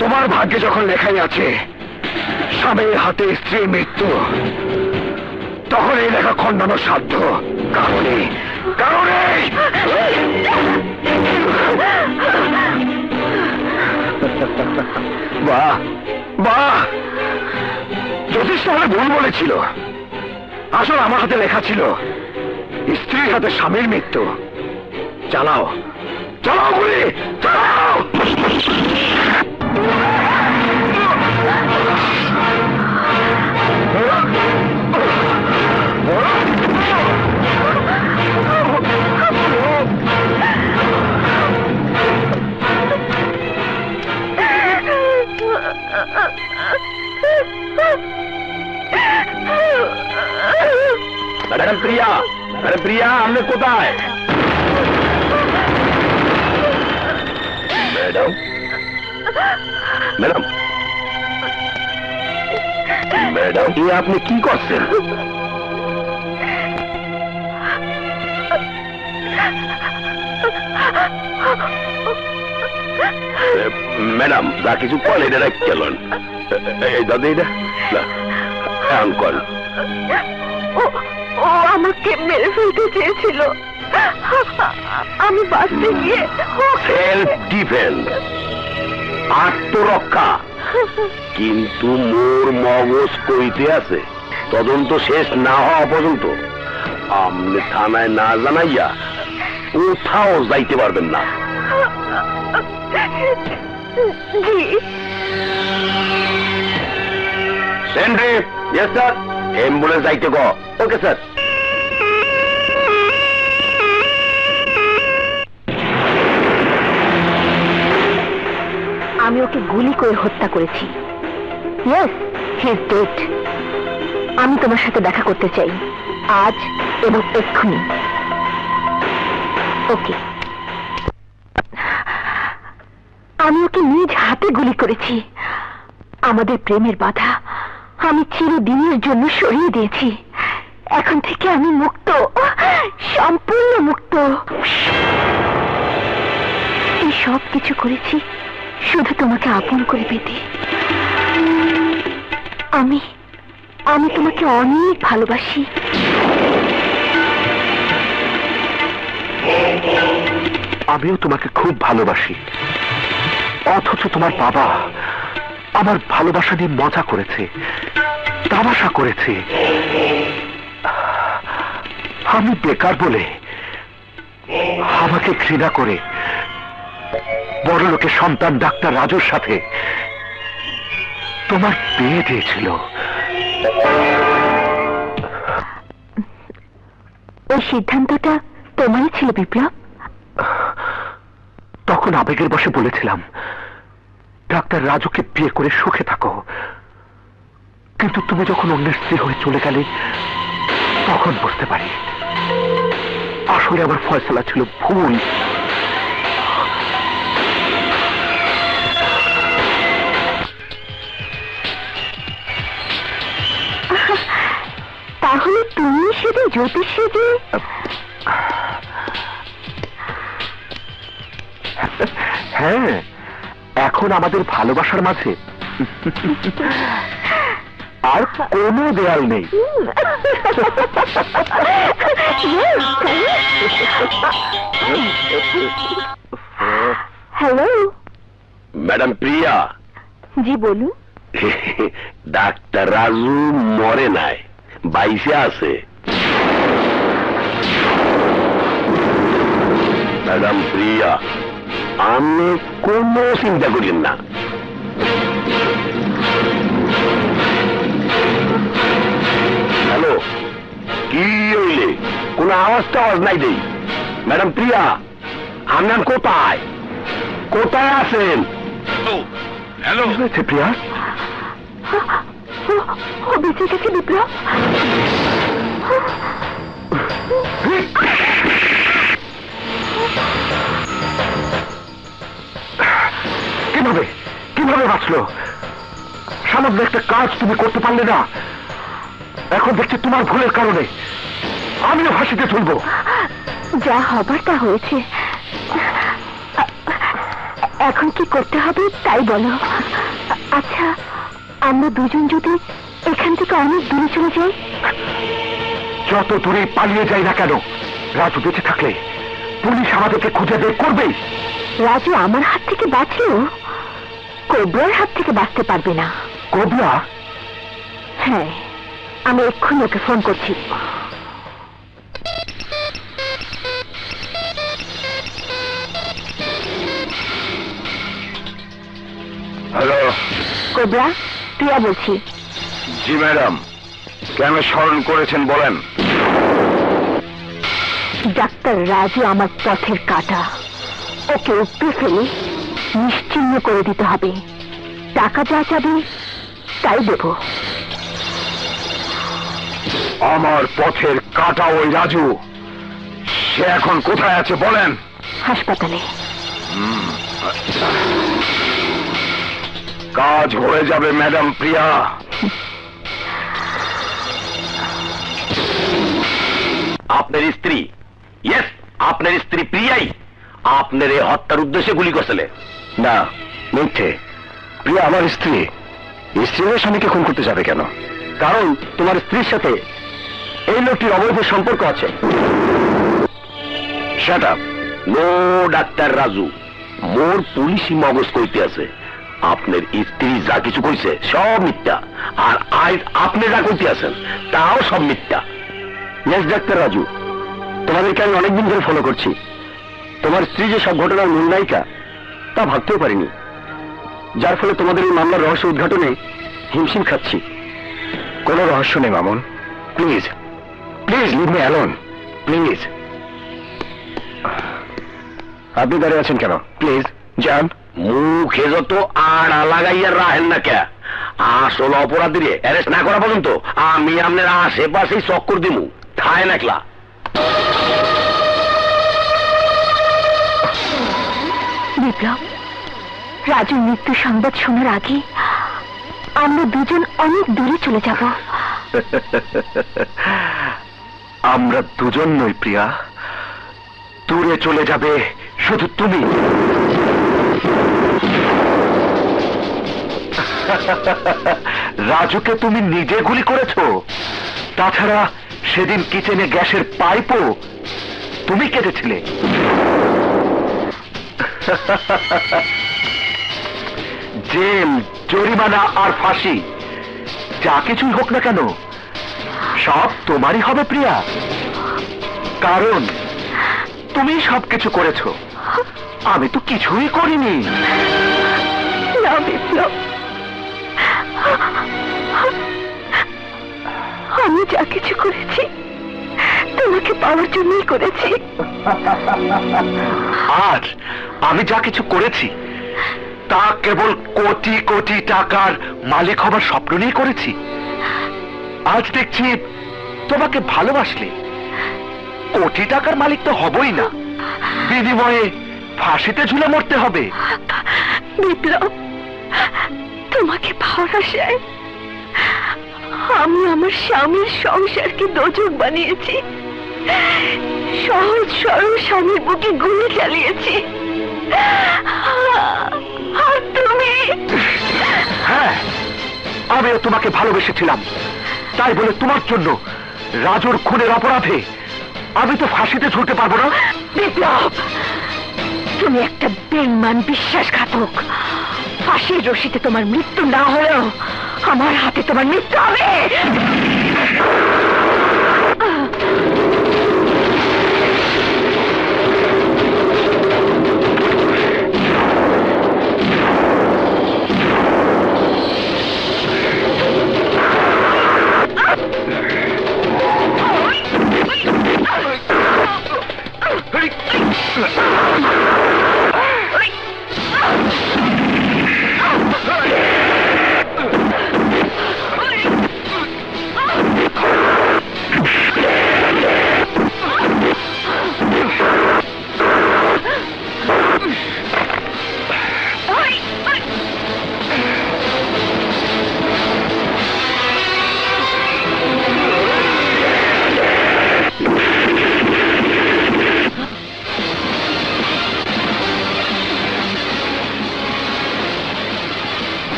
তোমার ভাগ্যে যখন লেখাই আছে স্বামীর হাতে স্ত্রীর মৃত্যু, তখন এই লেখা খণ্ডানো সাধ্য। কারণে কারণে বাহ বাহ, জ্যোতিষ তাহলে ভুল বলেছিল। আসলে আমার হাতে লেখা ছিল স্ত্রীর হাতে স্বামীর মৃত্যু। চালাও চালাও গুলি, চালাও। ম্যাডাম প্রিয়া, ম্যাডাম প্রিয়া, আপনি কোথায়? ম্যাডাম, ম্যাডাম, ম্যাডাম, আপনি কি করছেন? ম্যাডাম, যা কিছু কল এটা চলুন। এই দাদা, এটা এমন কল। ও আমাকে মেরে ফেলতে চেয়েছিল, আমি বাঁচতে গিয়ে সেলফ ডিফেন্স, আত্মরক্ষা। কিন্তু মোর মগজ কইতে আছে তদন্ত শেষ না হওয়া পর্যন্ত আপনি থানায় না জানাইয়া কোথাও যাইতে পারবেন না। জি সেন্ট্রি, ইয়েস স্যার। অ্যাম্বুলেন্স যাইতে গো। Okay sir. আমি ওকে গুলি করে হত্যা করেছি। Yes, he is dead. আমি তোমার সাথে দেখা করতে চাই, আজ এবং এক্ষুনি। ওকে, আমি ওকে নিজ হাতে গুলি করেছি। আমাদের প্রেমের বাধা আমি চিরদিনের জন্য সরিয়ে দিয়েছি। এখন থেকে আমি মুক্ত, সম্পূর্ণ মুক্ত। এই সব কিছু করেছি শুধু তোমাকে আপন করে পেতে। আমি আমি তোমাকে অনেক ভালোবাসি। আমিও তোমাকে খুব ভালোবাসি, অথচ তোমার বাবা আমার ভালোবাসা নিয়ে মজা করেছে, তামাশা করেছে। আমি বেকার বলে আমাকে ঘৃণা করে বড় লোকের সন্তান ডাক্তার রাজুর সাথে তোমার বিয়ে দিয়েছিল। ওই সিদ্ধান্তটা তোমারই ছিল বিপ্লব। তখন আবেগের বশে বলেছিলাম ডাক্তার রাজুকে বিয়ে করে সুখে থাকো, কিন্তু তুমি যখন অন্যের স্ত্রী হয়ে চলে গেলে তখন বুঝতে পারি আসলে আমার ফয়সালা ছিল ভুল। তাহলে তুমি সেদিন জ্যোতিষী যে হ্যাঁ, এখন এখন আমাদের ভালোবাসার মাঝে আর কোনো দেয়াল নেই। হ্যালো, ম্যাডাম প্রিয়া। জি বলুন। ডাক্তার রাজু মরে নাই, বাইসে আছে। ম্যাডাম প্রিয়া, আমি কোনো চিন্তা করেন না। হ্যালো, কি হইলে? কোনো আওয়াজ টাওয়াজ নাই দেই। ম্যাডাম প্রিয়া, আপনার কোথায় কোথায় আছেন? হ্যালো, হয়েছে প্রিয়া? ও বেঁচে গেছে বিপ্লব। কিভাবে কিভাবে বাঁচলো? সামান্য একটা কাজ তুমি করতে পারলে না, এখন দেখছি তোমার ভুলের কারণে আমিও ফাঁসিতে তুলবো। যা হবার তা হয়েছে, এখন কি করতে হবে তাই বলো। আচ্ছা, আমরা দুজন যদি এখান থেকে অনেক দূরে চলে যাই? যত দূরে পালিয়ে যাই না কেন, রাজু বেঁচে থাকলে পুলিশ আমাদেরকে খুঁজে বের করবেই। রাজু আমার হাত থেকে বাঁচলেও কোবরার হাত থেকে বাঁচতে পারবে না। কোবরা? হ্যাঁ, আমি এক্ষুনি ওকে ফোন করছি। হ্যালো, কোবরা, প্রিয়া বলছি। জি ম্যাডাম, কেন স্মরণ করেছেন বলেন। ডাক্তার রাজু আমার পথের কাঁটা, ওকে উপড়ে ফেলে নিশ্চিহ্ন করে দিতে হবে। টাকা যা চাবে তাই দেব। আমার পথের কাটা ওই রাজু, সে এখন কোথায় আছে বলেন। হাসপাতালে। কাজ হয়ে যাবে ম্যাডাম প্রিয়া। আপনার স্ত্রী, ইয়েস, আপনার স্ত্রী প্রিয়াই আপনার এই হত্যার উদ্দেশ্যে গুলি করছিলে। না, মিথ্যে। প্রিয়া আমার স্ত্রী। স্ত্রীর স্বামীকে খুন করতে যাবে কেন? কারণ তোমার স্ত্রীর সাথে এই লোকটির অবৈধ সম্পর্ক আছে। Shut up. No doctor Raju, মোর পুলিশি মগজ কইতে আছে আপনার স্ত্রী যা কিছু কইছে সব মিথ্যা, আর আজ আপনি যা কইতে আছেন তাও সব মিথ্যা। ইয়েস ডাক্তার রাজু, তোমাদেরকে আমি অনেকদিন ধরে ফলো করছি। তোমার স্ত্রী যে সব ঘটনার মূল নায়িকা তা ভাবতেও পারিনি, যার ফলে তোমাদের এই মামলার রহস্য উদ্ঘাটনে হিমশিম খাচ্ছি। কোনো রহস্য নেই Mamun, please please leave me alone, please. আপনি দাঁড়িয়ে আছেন কেন? প্লিজ যান। মুখে যত আড়া লাগাইয়া রাহেন না কে, আসল অপরাধী অ্যারেস্ট না করা পর্যন্ত আমি আপনার আশেপাশেই চক্কর দিমু, থায় নাকলা। বিপ্লব, রাজুর মৃত্যু সংবাদ শোনার আগে আমরা দুজন অনেক দূরে চলে যাব। আমরা দুজন নই প্রিয়া, দূরে চলে যাবে শুধু তুমি। রাজুকে তুমি নিজে গুলি করেছো, তাছাড়া সেদিন কিচেনে গ্যাসের পাইপও তুমি কেটেছিলে। জেল, জরিমানা আর ফাঁসি যা কিছুই হোক না কেন সব তোমারই হবে প্রিয়া, কারণ তুমি সবকিছু করেছো, আমি তো কিছুই করিনি। না বিপ্লব, আমি যা কিছু করেছি তোমাকে পাওয়ার জন্যই করেছি। আর আমি যা কিছু করেছি তা কেবল কোটি কোটি টাকার মালিক হবার স্বপ্ন নিয়ে করেছি। আজ দেখছি তোমাকে ভালোবাসলে কোটি টাকার মালিক তো হবই না, বিনিময়ে ফাঁসিতে ঝুলে মরতে হবে। বিপ্লব, তোমাকে পাওয়ার আশায় আমি আমার স্বামীর সংসারকে দোজক বানিয়েছি, সহজ সরল স্বামীর বুকে গুলি চালিয়েছি। আর তুমি? হ্যাঁ, আমিও তোমাকে ভালোবেসেছিলাম, তাই বলে তোমার জন্য রাজুর খুনের অপরাধে আমি তো ফাঁসিতে ঝুলতে পারবো না। বিপ্লব, তুমি একটা বেঈমান বিশ্বাসঘাতক। ফাঁসির রশিতে তোমার মৃত্যু না হলেও আমার হাতে তোমার মৃত্যু হবে।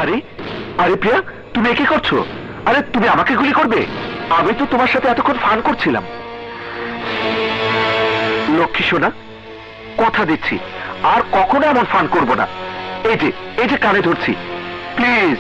আরে আরে প্রিয়া, তুমি কি করছো? আরে তুমি আমাকে গুলি করবে? আমি তো তোমার সাথে এতক্ষণ ফান করছিলাম। লক্ষ্মী সোনা, কথা দিচ্ছি আর কখনো এমন ফান করব না। এই যে কানে ধরছি, প্লিজ।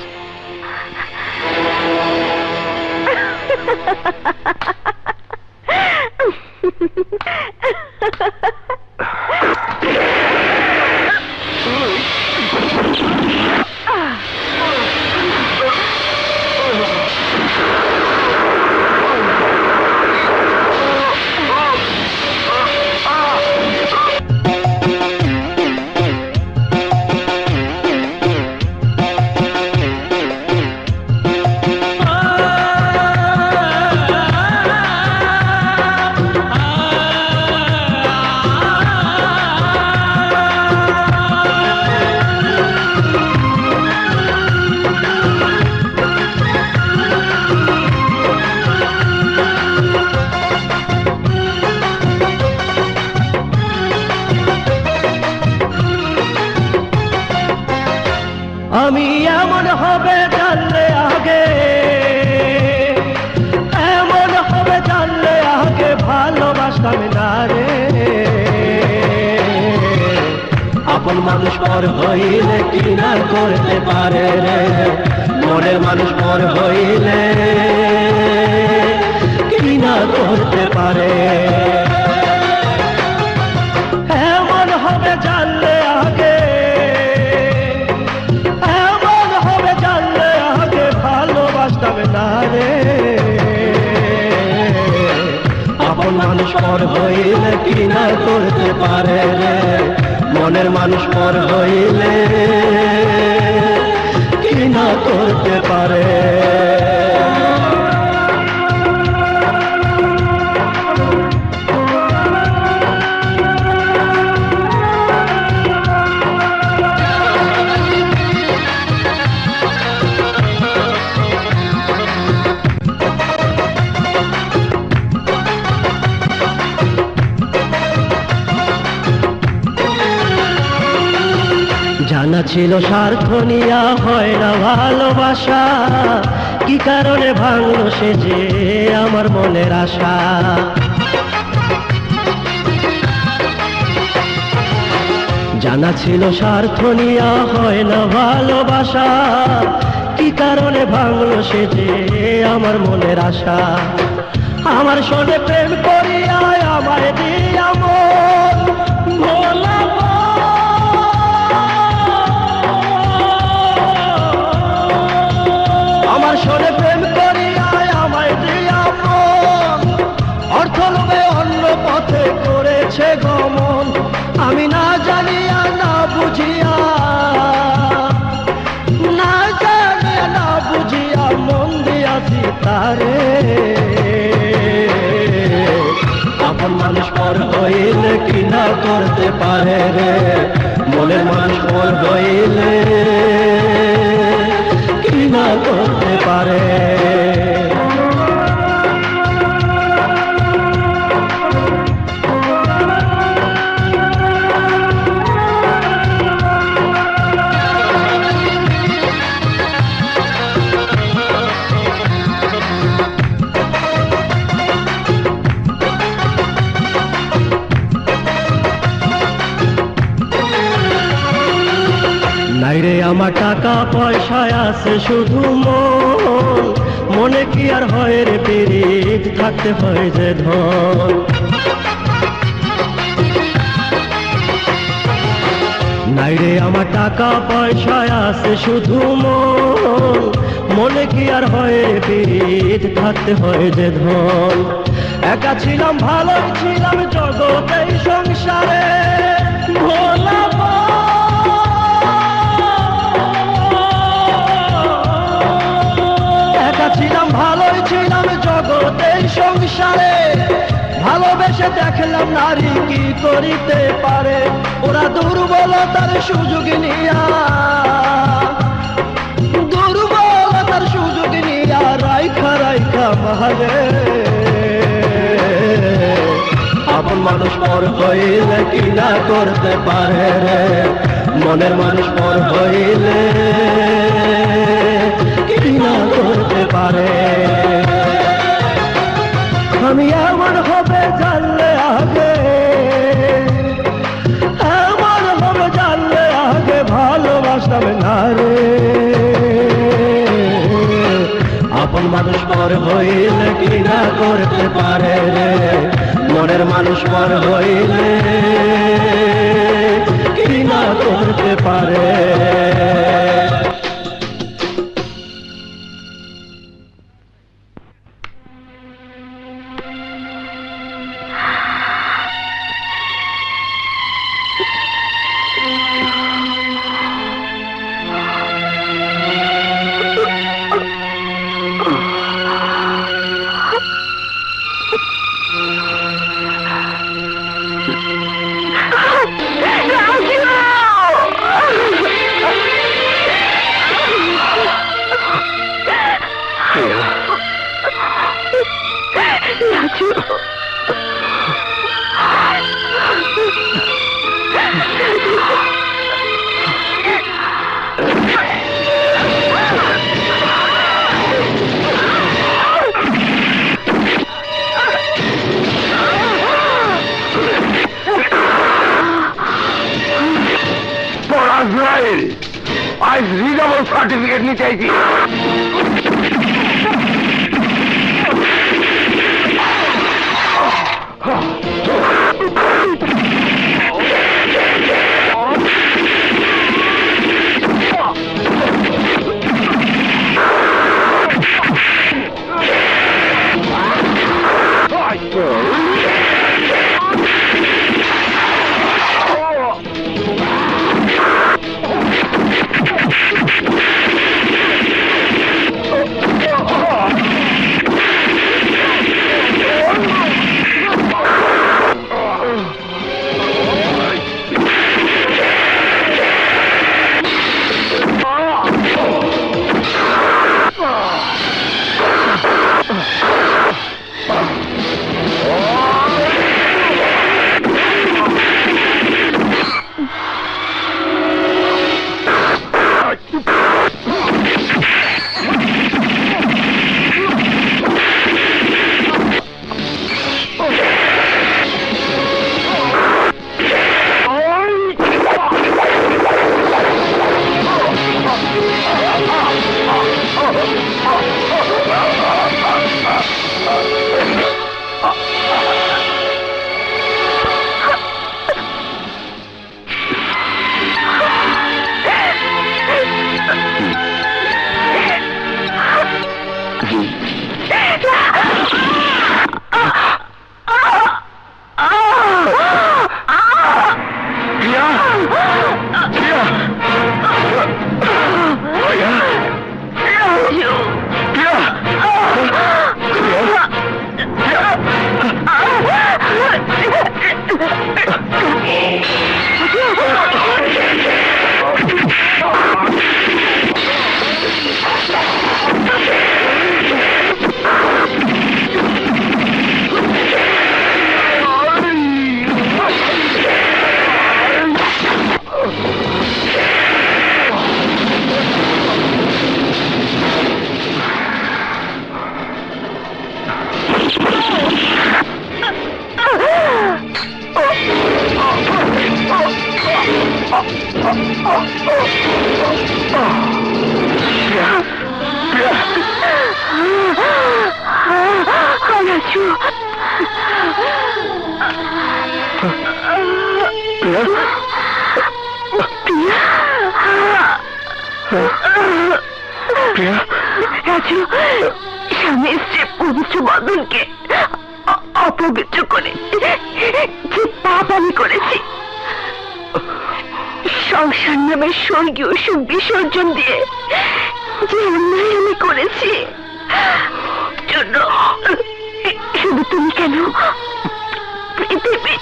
আমি এমন হবে জানলে আগে, এমন হবে জানলে আগে ভালোবাসতাম না রে। আপন মানুষ পর হইলে কি না করতে পারে রে, মনের মানুষ পর হইলে কি না করতে পারে। এমন হবে জানলে আগে, আপন মানুষ পর হইলে কি না করতে পারে রে, মনের মানুষ পর হইলে কি না করতে পারে। জানা ছিল স্বার্থ নিয়া হয় না ভালোবাসা, কি কারণে ভাঙলো সে যে আমার মনের আশা। জানা ছিল স্বার্থ নিয়া হয় না ভালোবাসা, কি কারণে ভাঙলো সে যে আমার মনের আশা। আমার সঙ্গে প্রেম করিয়া আমায় দিয়া মন ভোলাবো, আমার সঙ্গে প্রেম করিয়া আমায় দিয়া মন অর্থ লোভে অন্য পথে করেছে গমন। আমি না জানিয়া না বুঝিয়া, না জানিয়া না বুঝিয়া মন দিয়াছি তারে। আপন মানুষ পর হয়ে হইলে কি না করতে পারে রে, মনের মানুষ পর হইলে কি না করতে পারে। নাইরে আমার টাকা পয়সায় আছে শুধু মন, মনে কি আর হয় রে পীড়িত, থাকতে হয় যে ধন। নাইরে আমার টাকা পয়সায় আছে শুধু মন, মনে কি আর হয় রে পীড়িত, থাকতে হয় যে ধন। একা ছিলাম ভালো ছিলাম জগতে সংসারে, ভোলাবো ছিলাম ভালোই ছিলাম জগতে সংসারে, ভালোবেসে দেখলাম নারী কি করিতে পারে, ওরা দুর্বলতার সুযোগ নিয়া, দুর্বলতার সুযোগ নিয়া রাইখা রাইখা মারে। আপন মানুষ পর হইলে কি না করতে পারে রে, মনের মানুষ পর হইলে কি না করতে পারে। আমি এমন হবে জানলে আগে, এমন হবে জানলে আগে ভালোবাসতাম না রে। আপন মানুষ পর হইলে কি না করতে পারে রে, মনের মানুষ পর হইলে কি না করতে পারে। আজ রিজাবল সার্টিফিকেট নিতে চাইছি। রাজু, রাজু, স্বামী স্ত্রী পবিত্র বন্ধনকে অপবিত্র করে যে পাপ আমি করেছি, সংসার নামের স্বর্গীয় সুখ বিসর্জন দিয়ে যে অন্যায় আমি করেছি, জন্য শুধু তুমি কেন, পৃথিবী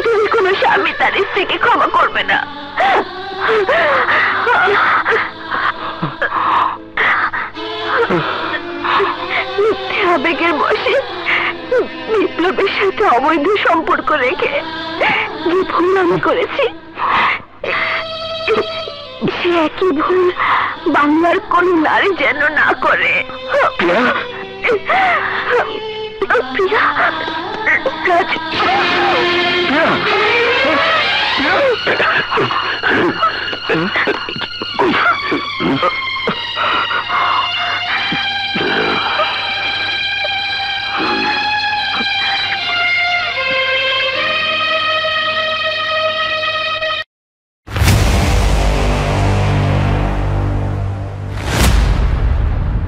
তুমি কোনো স্বামী তার স্ত্রীকে ক্ষমা করবে না। মিথ্যে আবেগের বশে বিপ্লবের সাথে অবৈধ সম্পর্ক রেখে যে ভুল আমি করেছি, সে একই ভুল বাংলার কোন নারী যেন না করে। প্রিয়া, রাজু,